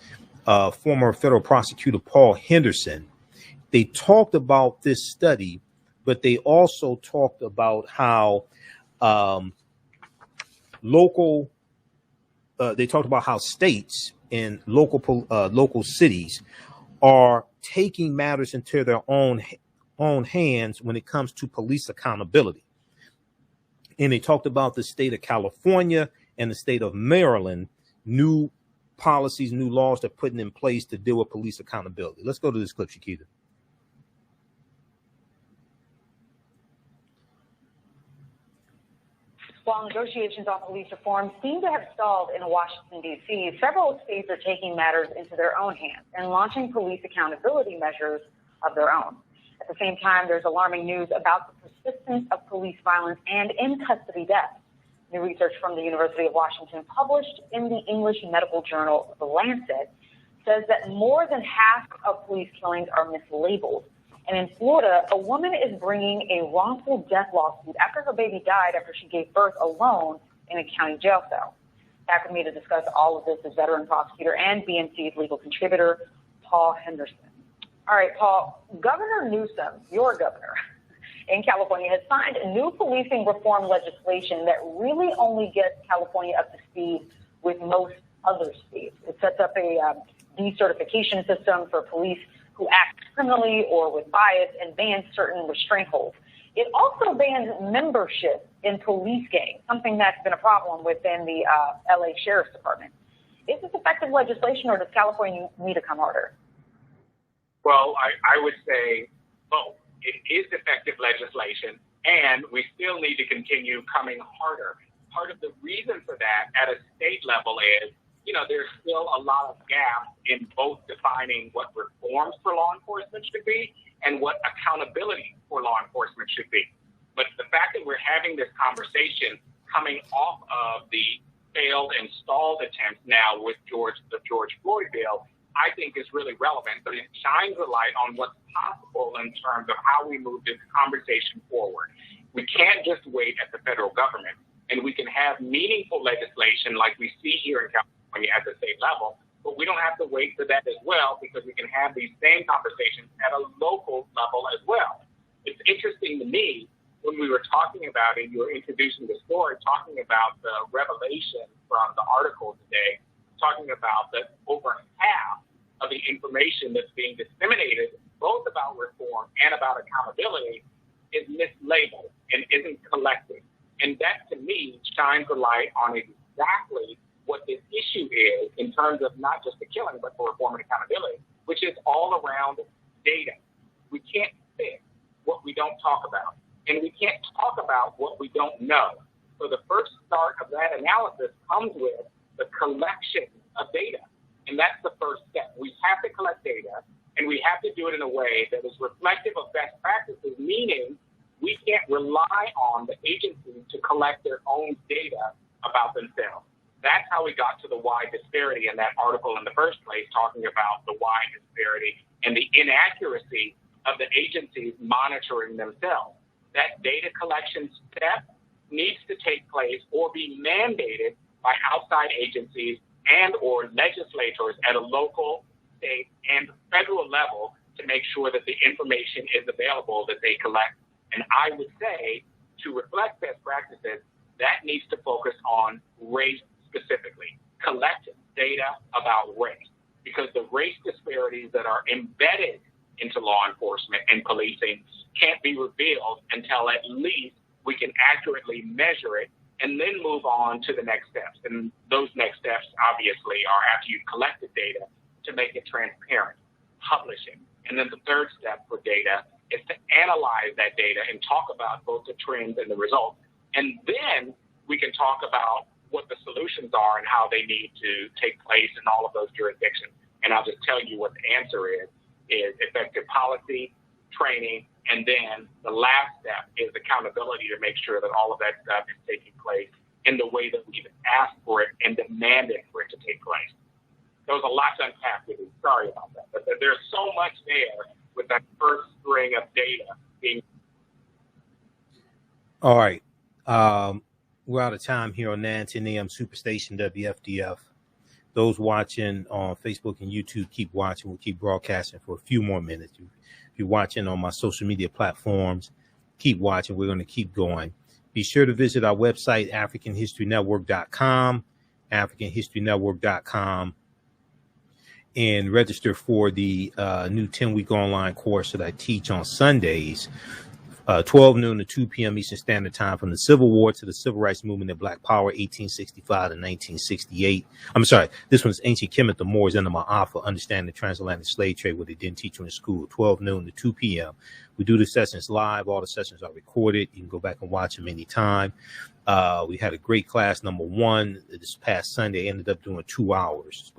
former federal prosecutor Paul Henderson. They talked about this study, but they also talked about how states and local cities are taking matters into their own hands when it comes to police accountability. And they talked about the state of California and the state of Maryland, new policies, new laws they're putting in place to deal with police accountability. Let's go to this clip, Shakita. While negotiations on police reform seem to have stalled in Washington, D.C., several states are taking matters into their own hands and launching police accountability measures of their own. At the same time, there's alarming news about the persistence of police violence and in-custody deaths. New research from the University of Washington, published in the English medical journal The Lancet, says that more than half of police killings are mislabeled. And in Florida, a woman is bringing a wrongful death lawsuit after her baby died after she gave birth alone in a county jail cell. Back with me to discuss all of this is veteran prosecutor and BNC's legal contributor, Paul Henderson. All right, Paul, Governor Newsom, your governor, in California has signed new policing reform legislation that really only gets California up to speed with most other states. It sets up a decertification system for police who act criminally or with bias and bans certain restraint holds. It also bans membership in police gangs, something that's been a problem within the LA Sheriff's Department. Is this effective legislation, or does California need to come harder? Well, I would say both. It is effective legislation, and we still need to continue coming harder. Part of the reason for that at a state level is, there's still a lot of gaps in both defining what reforms for law enforcement should be and what accountability for law enforcement should be. But the fact that we're having this conversation coming off of the failed and stalled attempts now with the George Floyd bill, I think is really relevant, but it shines a light on what's possible in terms of how we move this conversation forward. We can't just wait at the federal government, and we can have meaningful legislation like we see here in California at the state level, but we don't have to wait for that as well, because we can have these same conversations at a local level as well. It's interesting to me when we were talking about it, you were introducing the story, talking about the revelation from the article today, talking about that over half of the information that's being disseminated, both about reform and about accountability, is mislabeled and isn't collected. And that, to me, shines a light on exactly what this issue is in terms of not just the killing, but for reform and accountability, which is all around data. We can't fix what we don't talk about, and we can't talk about what we don't know. So the first start of that analysis comes with the collection of data, and that's the first step. We have to collect data, and we have to do it in a way that is reflective of best practices, meaning we can't rely on the agencies to collect their own data about themselves. That's how we got to the wide disparity in that article in the first place, talking about the wide disparity and the inaccuracy of the agencies monitoring themselves. That data collection step needs to take place or be mandated by outside agencies and or legislators at a local, state, and federal level to make sure that the information is available that they collect. And I would say, to reflect best practices, that needs to focus on race specifically. Collect data about race, because the race disparities that are embedded into law enforcement and policing can't be revealed until at least we can accurately measure it and then move on to the next steps. And those next steps, obviously, are after you've collected data to make it transparent, publish it. And then the third step for data is to analyze that data and talk about both the trends and the results. And then we can talk about what the solutions are and how they need to take place in all of those jurisdictions. And I'll just tell you what the answer is effective policy, training, and then the last step is accountability to make sure that all of that stuff is taking place in the way that we've asked for it and demanded for it to take place. There was a lot to unpack with you. Sorry about that. But there's so much there with that first string of data being. All right. We're out of time here on 910 AM Superstation WFDF. Those watching on Facebook and YouTube, keep watching. We'll keep broadcasting for a few more minutes. If you're watching on my social media platforms, keep watching. We're going to keep going. Be sure to visit our website, AfricanHistoryNetwork.com, AfricanHistoryNetwork.com, and register for the new 10-week online course that I teach on Sundays, 12 noon to 2 p.m. Eastern Standard Time, from the Civil War to the Civil Rights Movement and Black Power, 1865 to 1968. I'm sorry, this one's Ancient Kemet, the Moors, and the Maafa, Understanding the Transatlantic Slave Trade, what they didn't teach you in school, 12 noon to 2 p.m. We do the sessions live. All the sessions are recorded. You can go back and watch them anytime. We had a great class, number one, this past Sunday. I ended up doing 2 hours.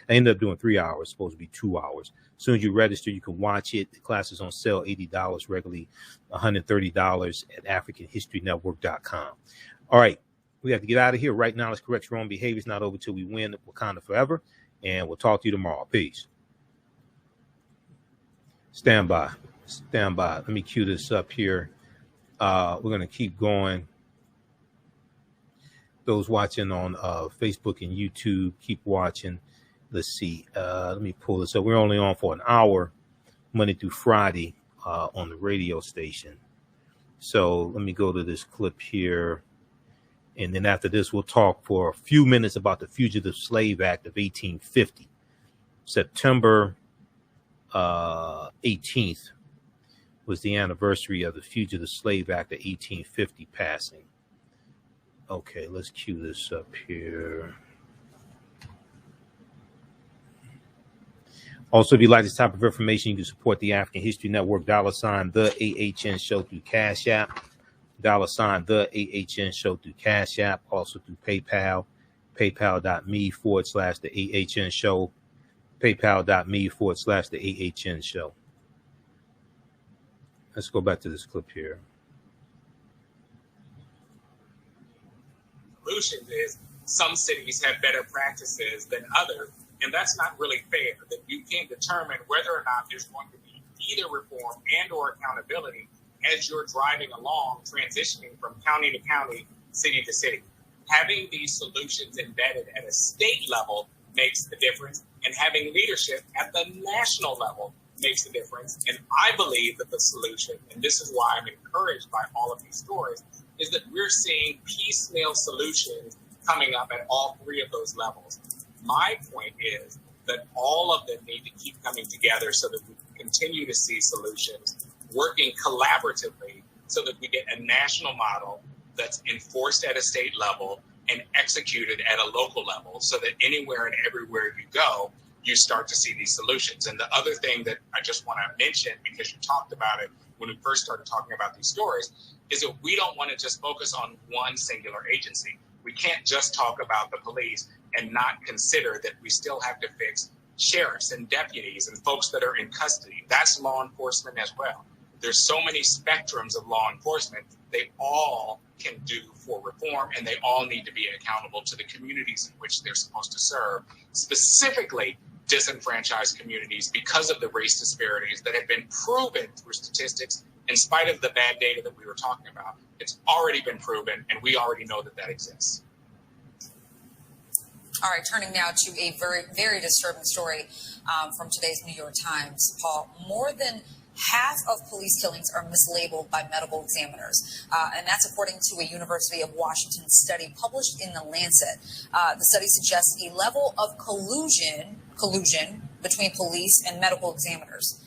I ended up doing 3 hours, supposed to be 2 hours. As soon as you register, you can watch it. The class is on sale, $80, regularly $130 at AfricanHistoryNetwork.com. All right. We have to get out of here. Right now, let's correct wrong behavior. It's not over till we win Wakanda forever. And we'll talk to you tomorrow. Peace. Stand by. Stand by. Let me cue this up here. We're going to keep going. Those watching on Facebook and YouTube, keep watching. Let's see. Let me pull this up. We're only on for an hour, Monday through Friday, on the radio station. So let me go to this clip here. And then after this, we'll talk for a few minutes about the Fugitive Slave Act of 1850. September 18th was the anniversary of the Fugitive Slave Act of 1850 passing. Okay, let's cue this up here. Also, if you like this type of information, you can support the African History Network, $ the AHN Show through Cash App. $ the AHN Show through Cash App, also through PayPal, paypal.me/the AHN Show, paypal.me/the AHN Show. Let's go back to this clip here. Solutions is some cities have better practices than others, and that's not really fair. That you can't determine whether or not there's going to be either reform and or accountability as you're driving along, transitioning from county to county, city to city. Having these solutions embedded at a state level makes the difference, and having leadership at the national level makes the difference. And I believe that the solution, and this is why I'm encouraged by all of these stories, is that we're seeing piecemeal solutions coming up at all three of those levels. My point is that all of them need to keep coming together so that we continue to see solutions working collaboratively so that we get a national model that's enforced at a state level and executed at a local level so that anywhere and everywhere you go, you start to see these solutions. And the other thing that I just want to mention, because you talked about it when we first started talking about these stories, is that we don't want to just focus on one singular agency. We can't just talk about the police and not consider that we still have to fix sheriffs and deputies and folks that are in custody. That's law enforcement as well. There's so many spectrums of law enforcement. They all can do for reform, and they all need to be accountable to the communities in which they're supposed to serve, specifically disenfranchised communities because of the race disparities that have been proven through statistics in spite of the bad data that we were talking about. It's already been proven, and we already know that that exists. All right, turning now to a very, very disturbing story from today's New York Times, Paul. More than half of police killings are mislabeled by medical examiners, and that's according to a University of Washington study published in The Lancet. The study suggests a level of collusion between police and medical examiners.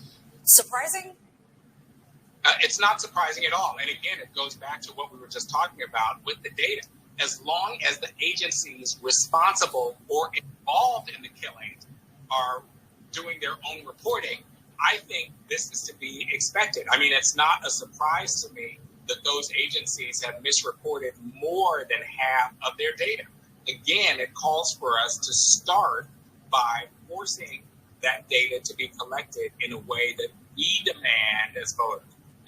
Surprising? It's not surprising at all. And again, it goes back to what we were just talking about with the data. As long as the agencies responsible or involved in the killings are doing their own reporting, I think this is to be expected. I mean, it's not a surprise to me that those agencies have misreported more than half of their data. Again, it calls for us to start by forcing that data to be collected in a way that we demand as voters,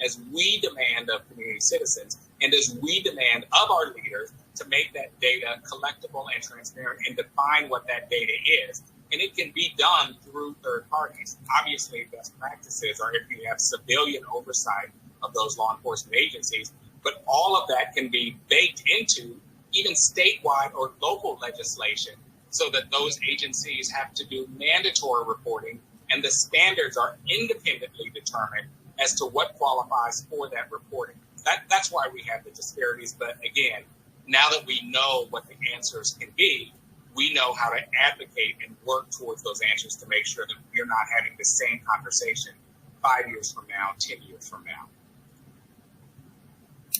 as we demand of community citizens, and as we demand of our leaders to make that data collectible and transparent and define what that data is. And it can be done through third parties. Obviously, best practices are if you have civilian oversight of those law enforcement agencies, but all of that can be baked into even statewide or local legislation so that those agencies have to do mandatory reporting and the standards are independently determined as to what qualifies for that reporting. That's why we have the disparities. But again, now that we know what the answers can be, we know how to advocate and work towards those answers to make sure that we're not having the same conversation 5 years from now, 10 years from now.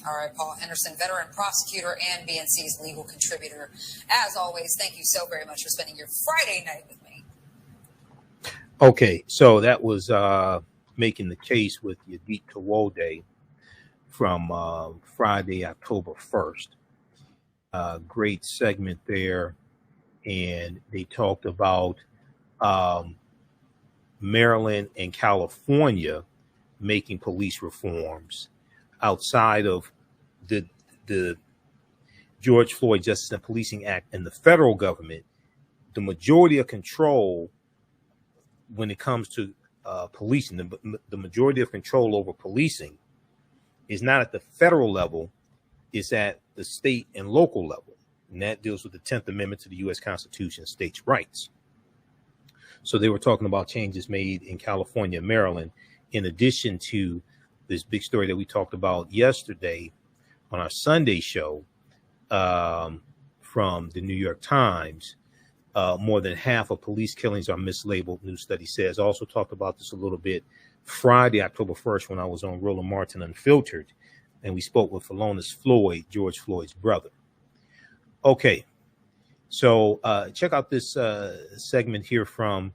All right, Paul Henderson, veteran prosecutor and BNC's legal contributor. As always, thank you so very much for spending your Friday night with me. Okay, so that was making the case with Yadit Tawode from Friday, October 1st. Great segment there. And they talked about Maryland and California making police reforms outside of the George Floyd Justice and Policing Act and the federal government, the majority of control when it comes to policing, the majority of control over policing is not at the federal level, it's at the state and local level. And that deals with the 10th Amendment to the U.S. Constitution, states' rights. So they were talking about changes made in California and Maryland, in addition to this big story that we talked about yesterday on our Sunday show from the New York Times. More than half of police killings are mislabeled, new study says. I also talked about this a little bit Friday, October 1st, when I was on Roland Martin Unfiltered, and we spoke with Philonise Floyd, George Floyd's brother. Okay, so check out this segment here from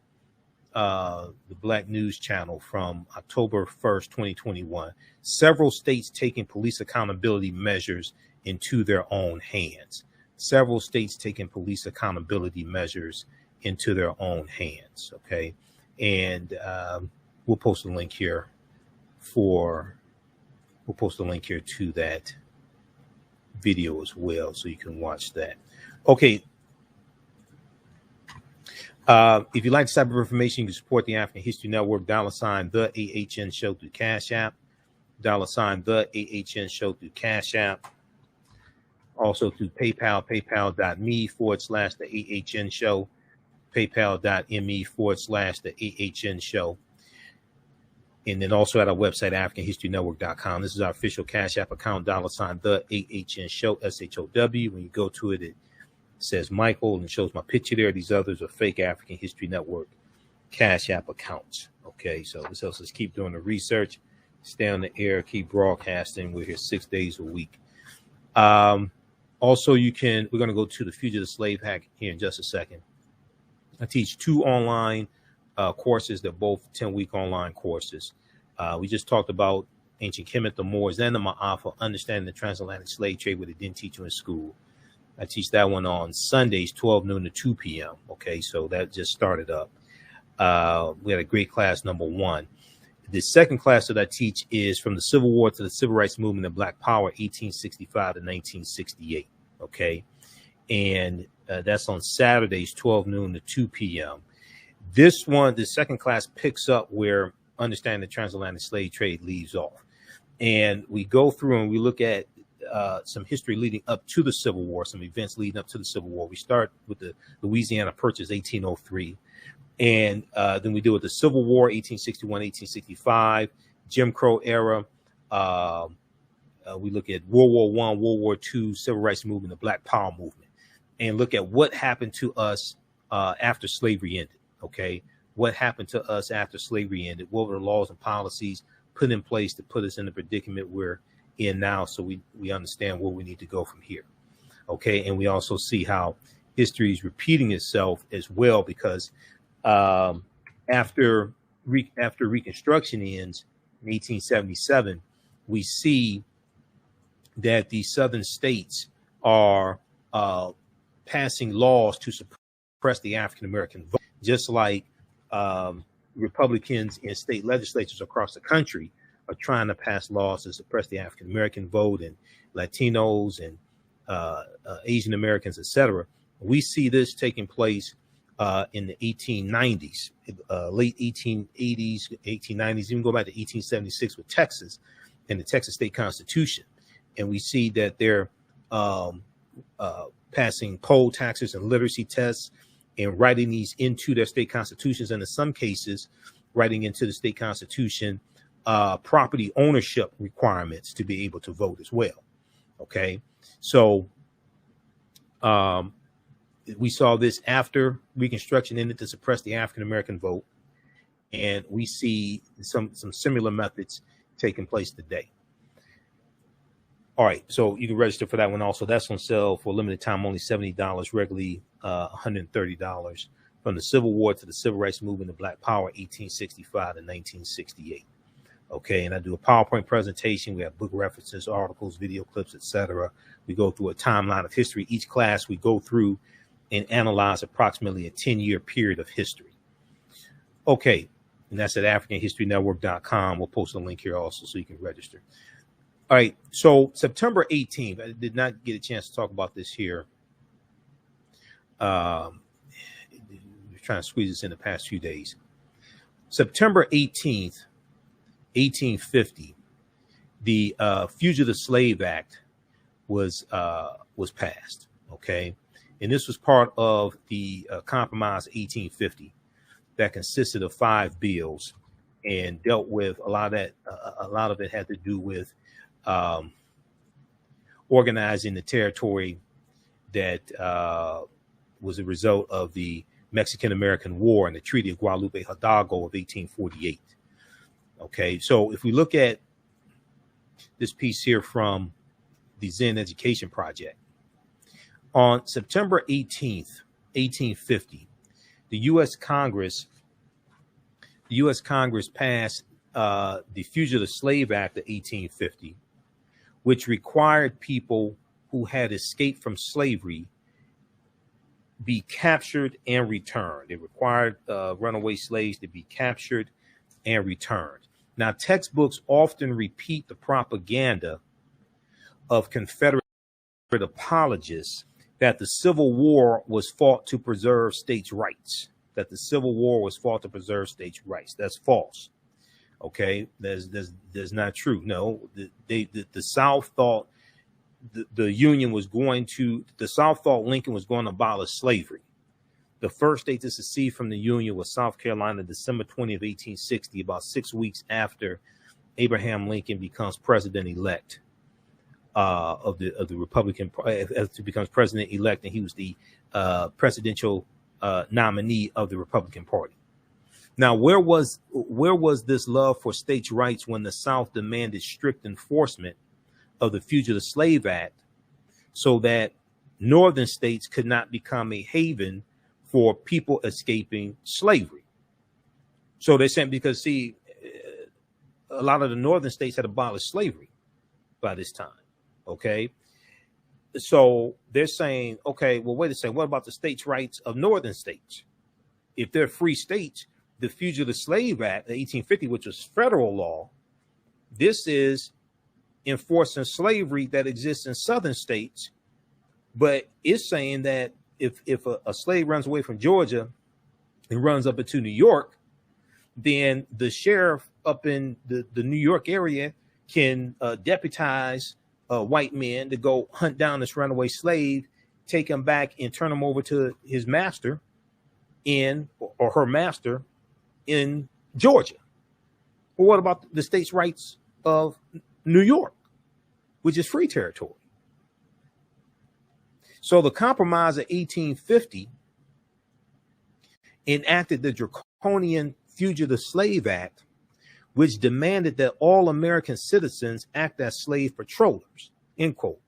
the Black News Channel from October 1st, 2021. Several states taking police accountability measures into their own hands. Several states taking police accountability measures into their own hands. Okay, and we'll post a link here to that video as well, so you can watch that. Okay. If you like this type of information, you can support the African History Network, $ the AHN Show through Cash App, $ the AHN Show through Cash App. Also through PayPal, paypal.me/the AHN Show, paypal.me/the AHN Show. And then also at our website, AfricanHistoryNetwork.com. This is our official Cash App account, $ the AHN Show, SHOW. When you go to it, it says Michael and shows my picture there. These others are fake African History Network Cash App accounts. Okay, so this helps us keep doing the research, stay on the air, keep broadcasting. We're here 6 days a week. Also, we're going to go to the Fugitive Slave Act here in just a second. I teach 2 online courses. They're both 10-week online courses. We just talked about ancient Kemet, the Moors, and the Maafa, understanding the transatlantic slave trade, what they didn't teach you in school. I teach that one on Sundays, 12 noon to 2 p.m. Okay, so that just started up. We had a great class, number 1. The second class that I teach is from the Civil War to the Civil Rights Movement and Black Power, 1865 to 1968. Okay, and that's on Saturdays, 12 noon to 2 p.m. The second class picks up where understanding the transatlantic slave trade leaves off. And we go through and we look at some history leading up to the Civil War, some events leading up to the Civil War. We start with the Louisiana Purchase, 1803. And then we deal with the Civil War, 1861, 1865, Jim Crow era. We look at World War I, World War II, Civil Rights Movement, the Black Power movement, and look at what happened to us after slavery ended. Okay, what happened to us after slavery ended? What were the laws and policies put in place to put us in the predicament we're in now, so we understand where we need to go from here. Okay, and we also see how history is repeating itself as well, because after Reconstruction ends in 1877, we see that the southern states are passing laws to suppress the African American vote, just like Republicans in state legislatures across the country are trying to pass laws to suppress the African American vote, and Latinos and Asian Americans, etc. We see this taking place in the 1890s, late 1880s, 1890s, even go back to 1876 with Texas and the Texas State Constitution. And we see that they're passing poll taxes and literacy tests and writing these into their state constitutions, and in some cases, writing into the state constitution property ownership requirements to be able to vote as well. Okay, so we saw this after Reconstruction ended to suppress the African American vote, and we see some similar methods taking place today. All right, so you can register for that one also. That's on sale for a limited time, only $70, regularly $130. From the Civil War to the Civil Rights Movement and Black Power, 1865 to 1968. Okay, and I do a PowerPoint presentation. We have book references, articles, video clips, etc. We go through a timeline of history. Each class we go through and analyze approximately a 10-year period of history. Okay, and that's at AfricanHistoryNetwork.com. We'll post a link here also so you can register. All right. So September 18th, I did not get a chance to talk about this here. We're trying to squeeze this in the past few days. September 18th, 1850, the Fugitive Slave Act was passed. Okay. And this was part of the Compromise 1850 that consisted of 5 bills and dealt with a lot of it had to do with organizing the territory that was a result of the Mexican-American War and the Treaty of Guadalupe Hidalgo of 1848. Okay, so if we look at this piece here from the Zen Education Project, on September 18th, 1850, the U.S. Congress passed the Fugitive Slave Act of 1850, which required people who had escaped from slavery be captured and returned. It required runaway slaves to be captured and returned. Now, textbooks often repeat the propaganda of Confederate apologists that the Civil War was fought to preserve states' rights. That the Civil War was fought to preserve states' rights. That's false. Okay, that's not true. No, the South thought the Union was going to. The South thought Lincoln was going to abolish slavery. The first state to secede from the Union was South Carolina, December 20th, 1860, about 6 weeks after Abraham Lincoln becomes president-elect of the Republican, as he becomes president-elect, and he was the presidential nominee of the Republican Party. Now, where was this love for states' rights when the South demanded strict enforcement of the Fugitive Slave Act so that northern states could not become a haven for people escaping slavery? So they're saying, because see, a lot of the northern states had abolished slavery by this time. Okay. So they're saying, okay, well, wait a second. What about the states' rights of northern states? If they're free states, the Fugitive Slave Act of 1850, which was federal law, this is enforcing slavery that exists in southern states. But it's saying that if a slave runs away from Georgia and runs up into New York, then the sheriff up in the New York area can deputize white men to go hunt down this runaway slave, take him back and turn him over to his master or her master in Georgia. Well, what about the states' rights of New York, which is free territory? So the Compromise of 1850 enacted the draconian Fugitive Slave Act, which demanded that all American citizens act as slave patrollers, end quote.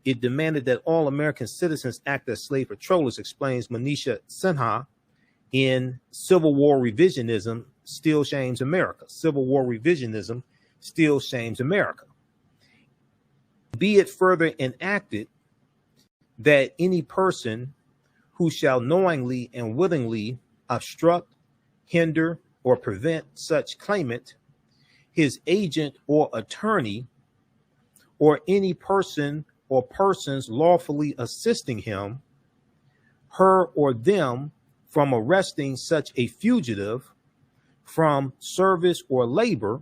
It demanded that all American citizens act as slave patrollers, explains Manisha Sinha in Civil War Revisionism Still Shames America. Civil War Revisionism Still Shames America. Be it further enacted that any person who shall knowingly and willingly obstruct, hinder, or prevent such claimant, his agent or attorney, or any person or persons lawfully assisting him, her or them, from arresting such a fugitive from service or labor,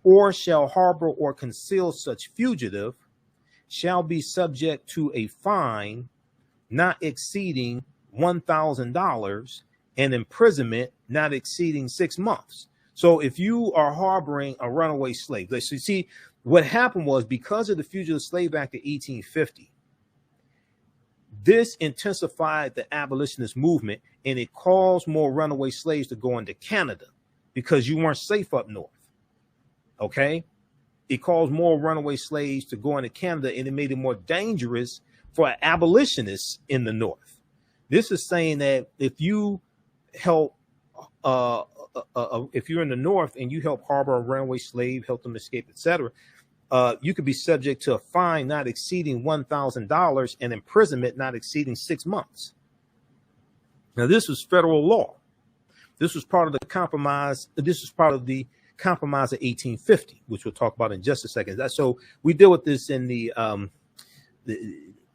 or shall harbor or conceal such fugitive, shall be subject to a fine not exceeding $1,000 and imprisonment not exceeding 6 months. So if you are harboring a runaway slave, so you see what happened was, because of the Fugitive Slave Act of 1850, this intensified the abolitionist movement, and it caused more runaway slaves to go into Canada because you weren't safe up north. Okay. It caused more runaway slaves to go into Canada, and it made it more dangerous for abolitionists in the north. This is saying that if you help, if you're in the north and you help harbor a runaway slave, help them escape, etc., you could be subject to a fine not exceeding $1,000 and imprisonment not exceeding 6 months. Now, this was federal law. This was part of the compromise. This was part of the Compromise of 1850, which we'll talk about in just a second. So we deal with this in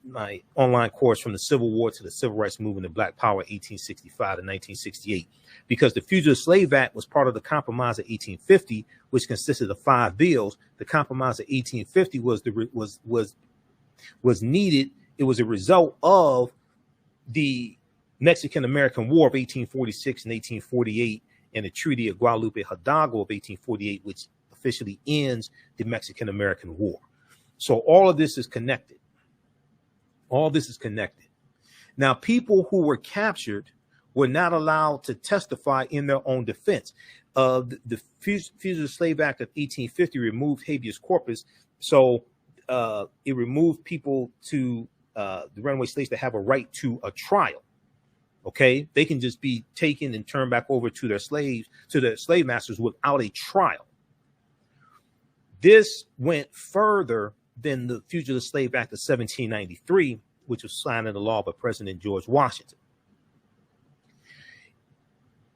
my online course, From the Civil War to the Civil Rights Movement and Black Power, 1865 to 1968, because the Fugitive Slave Act was part of the Compromise of 1850, which consisted of 5 bills. The Compromise of 1850 was needed. It was a result of the Mexican-American War of 1846 and 1848 and the Treaty of Guadalupe Hidalgo of 1848, which officially ends the Mexican-American War. So all of this is connected. All this is connected. Now, people who were captured were not allowed to testify in their own defense. The Fugitive Slave Act of 1850 removed habeas corpus. So it removed people to the runaway slaves to have a right to a trial. Okay, they can just be taken and turned back over to their slaves, to their slave masters, without a trial. This went further than the Fugitive Slave Act of 1793, which was signed into law by President George Washington.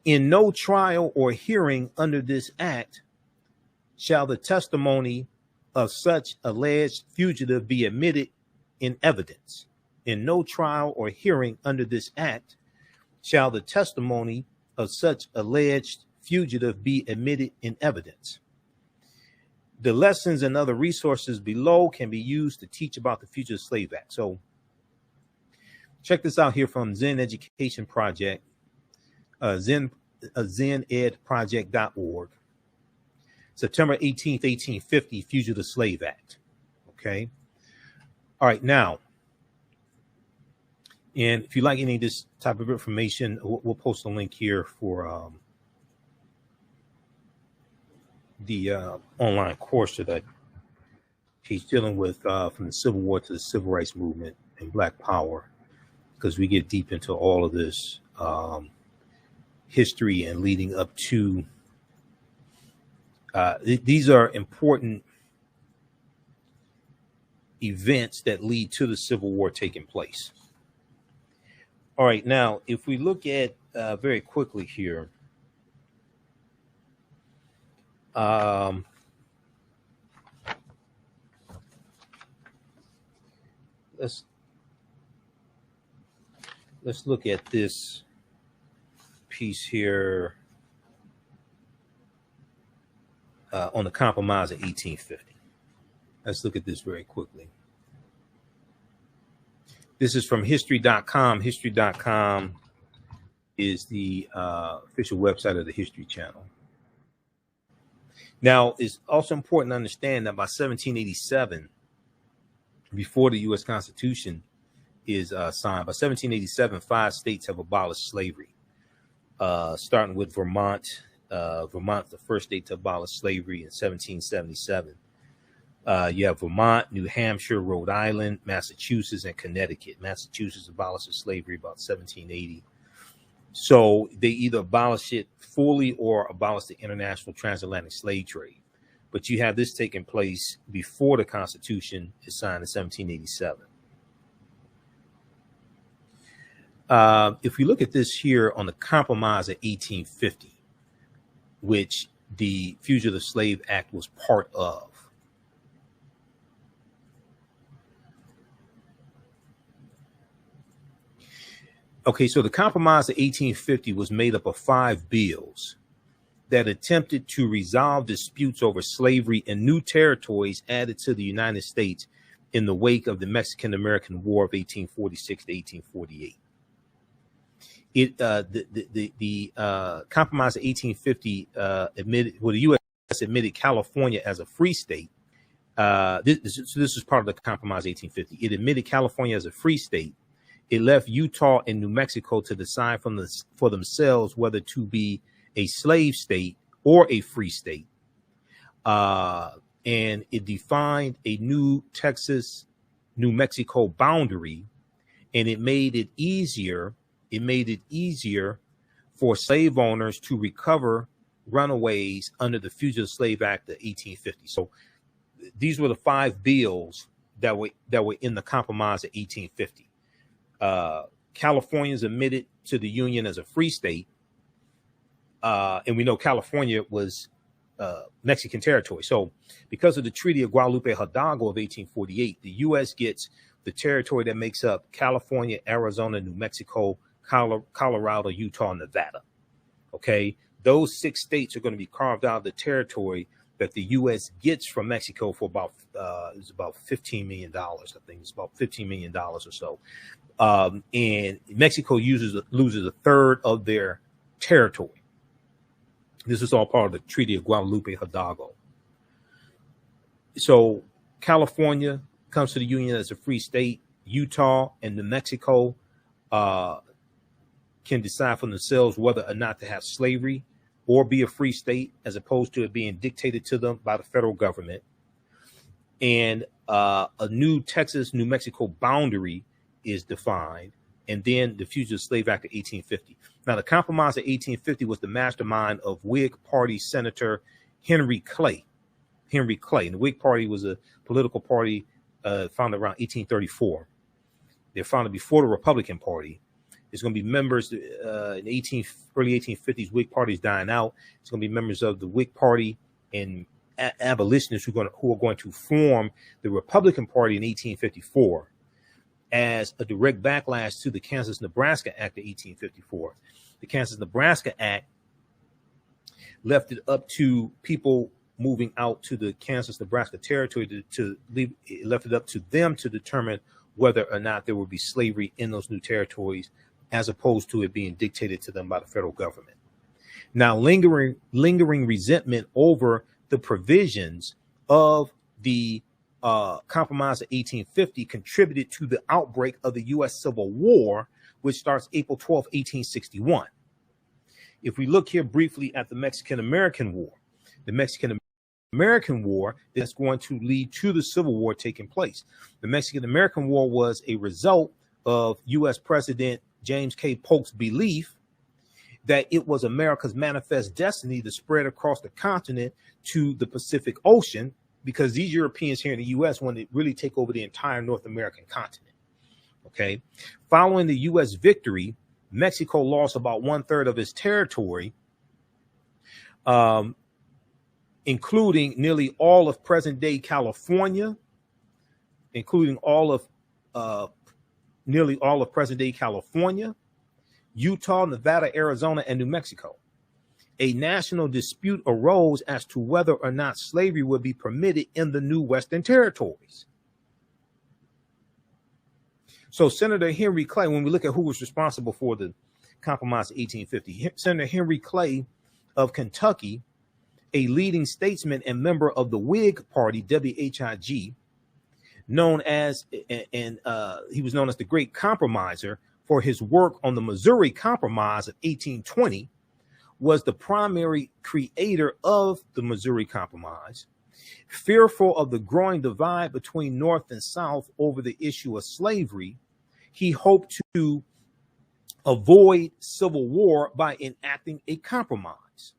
In no trial or hearing under this act shall the testimony of such alleged fugitive be admitted in evidence. In no trial or hearing under this act shall the testimony of such alleged fugitive be admitted in evidence. The lessons and other resources below can be used to teach about the Fugitive Slave Act. So check this out here from Zen Education Project, zenedproject.org. September 18th, 1850, Fugitive Slave Act. Okay. All right. Now, and if you like any of this type of information, we'll post a link here for the online course that he's dealing with from the Civil War to the Civil Rights Movement and Black Power, because we get deep into all of this history and leading up to these are important events that lead to the Civil War taking place. All right, now, if we look at very quickly here, let's look at this piece here on the Compromise of 1850. Let's look at this very quickly. This is from history.com. History.com is the official website of the History Channel. Now, it's also important to understand that by 1787, before the U.S. Constitution is signed, by 1787, 5 states have abolished slavery, starting with Vermont. Vermont's the first state to abolish slavery in 1777. You have Vermont, New Hampshire, Rhode Island, Massachusetts, and Connecticut. Massachusetts abolishes slavery about 1780. So they either abolish it fully or abolish the international transatlantic slave trade. But you have this taking place before the Constitution is signed in 1787. If we look at this here on the Compromise of 1850, which the Fugitive Slave Act was part of, okay, so the Compromise of 1850 was made up of 5 bills that attempted to resolve disputes over slavery in new territories added to the United States in the wake of the Mexican-American War of 1846 to 1848. The Compromise of 1850 admitted, well, the U.S. admitted California as a free state. This is part of the Compromise of 1850. It admitted California as a free state. It left Utah and New Mexico to decide for themselves whether to be a slave state or a free state. And it defined a new Texas-New Mexico boundary, and it made it easier for slave owners to recover runaways under the Fugitive Slave Act of 1850. So these were the 5 bills that were in the Compromise of 1850. Californians admitted to the Union as a free state. And we know California was Mexican territory. So because of the Treaty of Guadalupe Hidalgo of 1848, the U.S. gets the territory that makes up California, Arizona, New Mexico, Colorado, Utah, and Nevada. Okay, those 6 states are going to be carved out of the territory that the U.S. gets from Mexico for about $15 million. I think it's about $15 million or so. And Mexico loses a third of their territory. This is all part of the Treaty of Guadalupe Hidalgo. So California comes to the Union as a free state. Utah and New Mexico can decide for themselves whether or not to have slavery or be a free state, as opposed to it being dictated to them by the federal government. And a new Texas-New Mexico boundary is defined, and then the Fugitive Slave Act of 1850. Now, the Compromise of 1850 was the mastermind of Whig Party Senator Henry Clay. And the Whig Party was a political party founded around 1834. They're founded before the Republican Party. There's going to be members in the early 1850s. Whig Party's dying out. It's going to be members of the Whig Party and abolitionists who are going to form the Republican Party in 1854 as a direct backlash to the Kansas-Nebraska Act of 1854. The Kansas-Nebraska Act left it up to people moving out to the Kansas-Nebraska territory it left it up to them to determine whether or not there would be slavery in those new territories, as opposed to it being dictated to them by the federal government. Now, lingering resentment over the provisions of the Compromise of 1850 contributed to the outbreak of the U.S. Civil War, which starts April 12, 1861. If we look here briefly at the Mexican-American War, the Mexican-American War that's going to lead to the Civil War taking place. The Mexican-American War was a result of U.S. President James K. Polk's belief that it was America's manifest destiny to spread across the continent to the Pacific Ocean, because these Europeans here in the U.S. wanted to really take over the entire North American continent. Okay. Following the U.S. victory, Mexico lost about 1/3 of its territory, including nearly all of present-day California, Utah, Nevada, Arizona, and New Mexico. A national dispute arose as to whether or not slavery would be permitted in the new Western territories. So Senator Henry Clay, when we look at who was responsible for the Compromise of 1850, Senator Henry Clay of Kentucky, a leading statesman and member of the Whig Party, WHIG, he was known as the Great Compromiser for his work on the Missouri Compromise of 1820, was the primary creator of the Missouri Compromise. Fearful of the growing divide between North and South over the issue of slavery, he hoped to avoid civil war by enacting a compromise.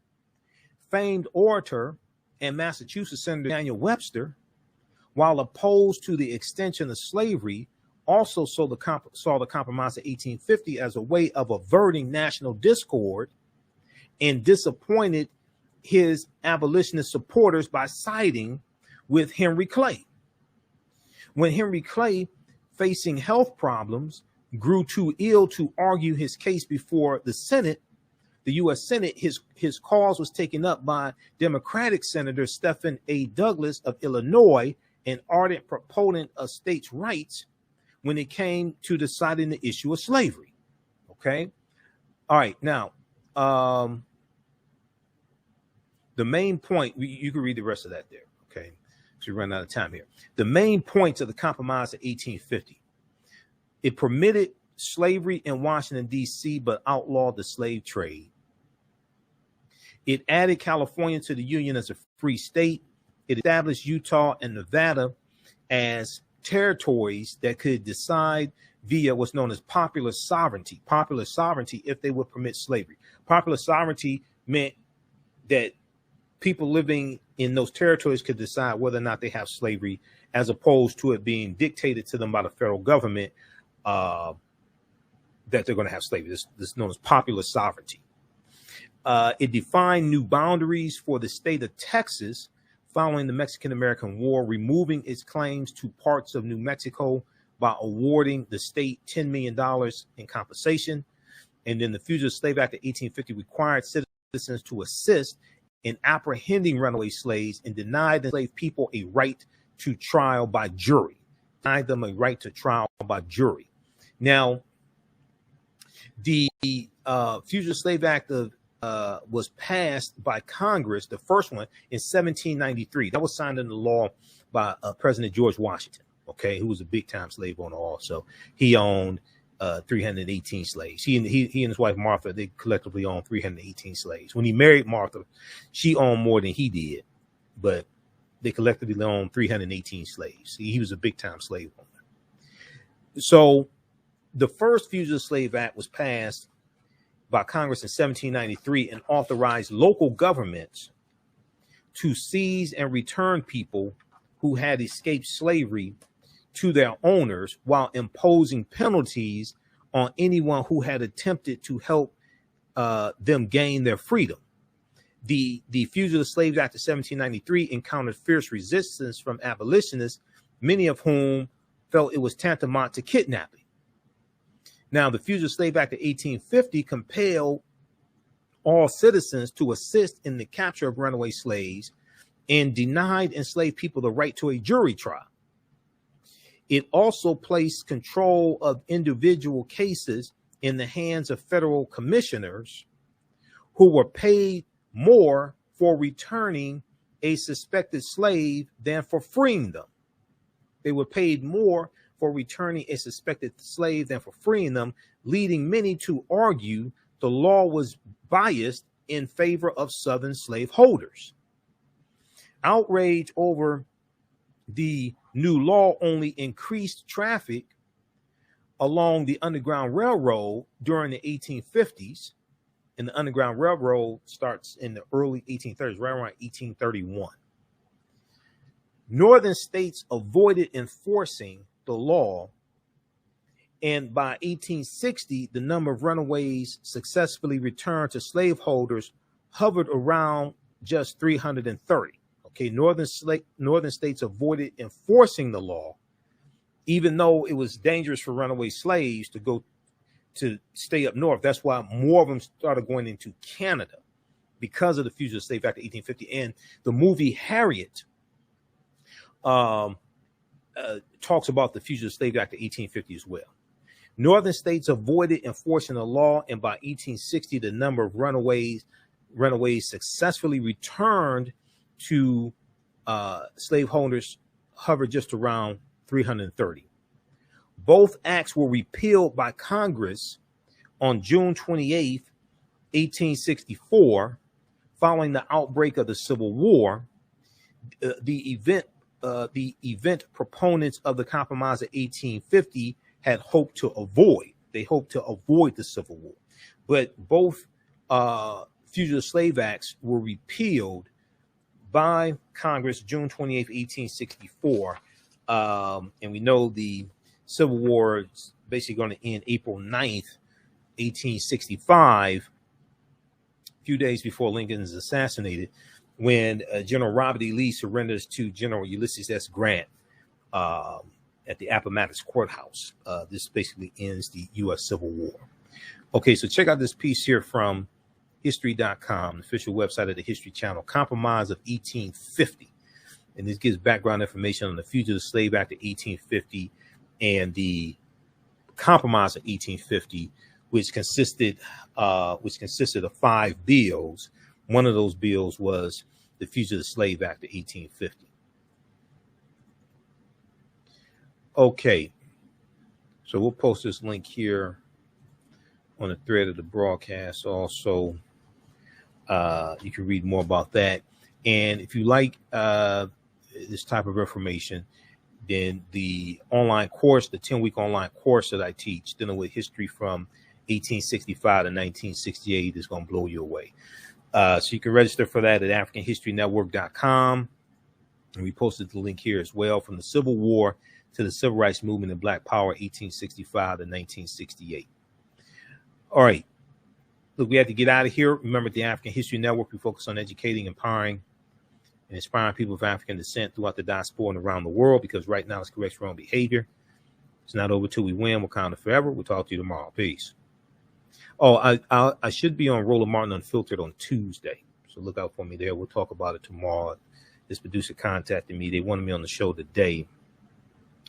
Famed orator and Massachusetts Senator Daniel Webster, while opposed to the extension of slavery, also saw the Compromise of 1850 as a way of averting national discord, and disappointed his abolitionist supporters by siding with Henry Clay. When Henry Clay, facing health problems, grew too ill to argue his case before the Senate, the U.S. Senate, his cause was taken up by Democratic Senator Stephen A. Douglas of Illinois, an ardent proponent of states' rights, when it came to deciding the issue of slavery. Okay. All right. Now, the main point, you can read the rest of that there. Okay. So we run out of time here. The main points of the Compromise of 1850. It permitted slavery in Washington, D.C., but outlawed the slave trade. It added California to the Union as a free state. It established Utah and Nevada as territories that could decide via what's known as popular sovereignty. Popular sovereignty if they would permit slavery. Popular sovereignty meant that people living in those territories could decide whether or not they have slavery, as opposed to it being dictated to them by the federal government that they're going to have slavery. This is known as popular sovereignty. It defined new boundaries for the state of Texas following the Mexican-American War, removing its claims to parts of New Mexico by awarding the state $10 million in compensation. And then the Fugitive Slave Act of 1850 required citizens to assist in apprehending runaway slaves and denied enslaved people a right to trial by jury. Denied them a right to trial by jury. Now, the Fugitive Slave Act was passed by Congress, the first one, in 1793. That was signed into law by President George Washington, okay, who was a big-time slave owner also. He owned 318 slaves. He and his wife, Martha, they collectively owned 318 slaves. When he married Martha, she owned more than he did, but they collectively owned 318 slaves. He was a big-time slave owner. So the first Fugitive Slave Act was passed by Congress in 1793 and authorized local governments to seize and return people who had escaped slavery to their owners while imposing penalties on anyone who had attempted to help them gain their freedom. The Fugitive Slave Act of 1793 encountered fierce resistance from abolitionists, many of whom felt it was tantamount to kidnapping. Now, the Fugitive Slave Act of 1850 compelled all citizens to assist in the capture of runaway slaves and denied enslaved people the right to a jury trial. It also placed control of individual cases in the hands of federal commissioners who were paid more for returning a suspected slave than for freeing them. They were paid more for returning a suspected slave than for freeing them, leading many to argue the law was biased in favor of Southern slaveholders. Outrage over the new law only increased traffic along the Underground Railroad during the 1850s, and the Underground Railroad starts in the early 1830s, right around 1831. Northern states avoided enforcing the law, and by 1860, the number of runaways successfully returned to slaveholders hovered around just 330. Okay, northern states avoided enforcing the law, even though it was dangerous for runaway slaves to stay up north. That's why more of them started going into Canada because of the Fugitive Slave Act of 1850. And the movie Harriet talks about the Fugitive Slave Act of 1850 as well. Northern states avoided enforcing the law, and by 1860, the number of runaways successfully returned to slaveholders hovered just around 330. Both acts were repealed by Congress on June 28, 1864, following the outbreak of the Civil War. The event proponents of the Compromise of 1850 had hoped to avoid. They hoped to avoid the Civil War, but both Fugitive Slave Acts were repealed by Congress June 28, 1864. And we know the Civil War is basically going to end April 9th, 1865, a few days before Lincoln is assassinated, when General Robert E. Lee surrenders to General Ulysses S. Grant at the Appomattox Courthouse. This basically ends the U.S. Civil War. Okay, so check out this piece here from History.com, the official website of the History Channel, Compromise of 1850. And this gives background information on the Fugitive Slave Act of 1850 and the Compromise of 1850, which consisted of 5 bills. One of those bills was the Fugitive Slave Act of 1850. Okay, so we'll post this link here on the thread of the broadcast. Also, you can read more about that. And if you like this type of information, then the online course, the 10-week online course that I teach, dealing with history from 1865 to 1968, is going to blow you away. So you can register for that at AfricanHistoryNetwork.com. And we posted the link here as well, from the Civil War to the Civil Rights Movement and Black Power, 1865 to 1968. All right. Look, we have to get out of here. Remember, the African History Network, we focus on educating, empowering, and inspiring people of African descent throughout the diaspora and around the world, because right now it's correct wrong behavior. It's not over till we win. We'll count it forever. We'll talk to you tomorrow. Peace. Oh, I should be on Roland Martin Unfiltered on Tuesday, so look out for me there. We'll talk about it tomorrow. This producer contacted me. They wanted me on the show today.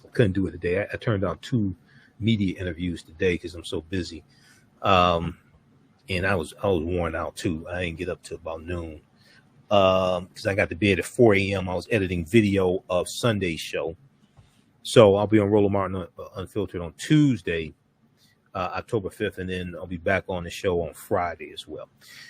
I couldn't do it today. I turned down 2 media interviews today because I'm so busy. And I was worn out too. I didn't get up till about noon because I got to bed at 4 a.m. I was editing video of Sunday's show. So I'll be on Roland Martin Unfiltered on Tuesday, October 5th, and then I'll be back on the show on Friday as well.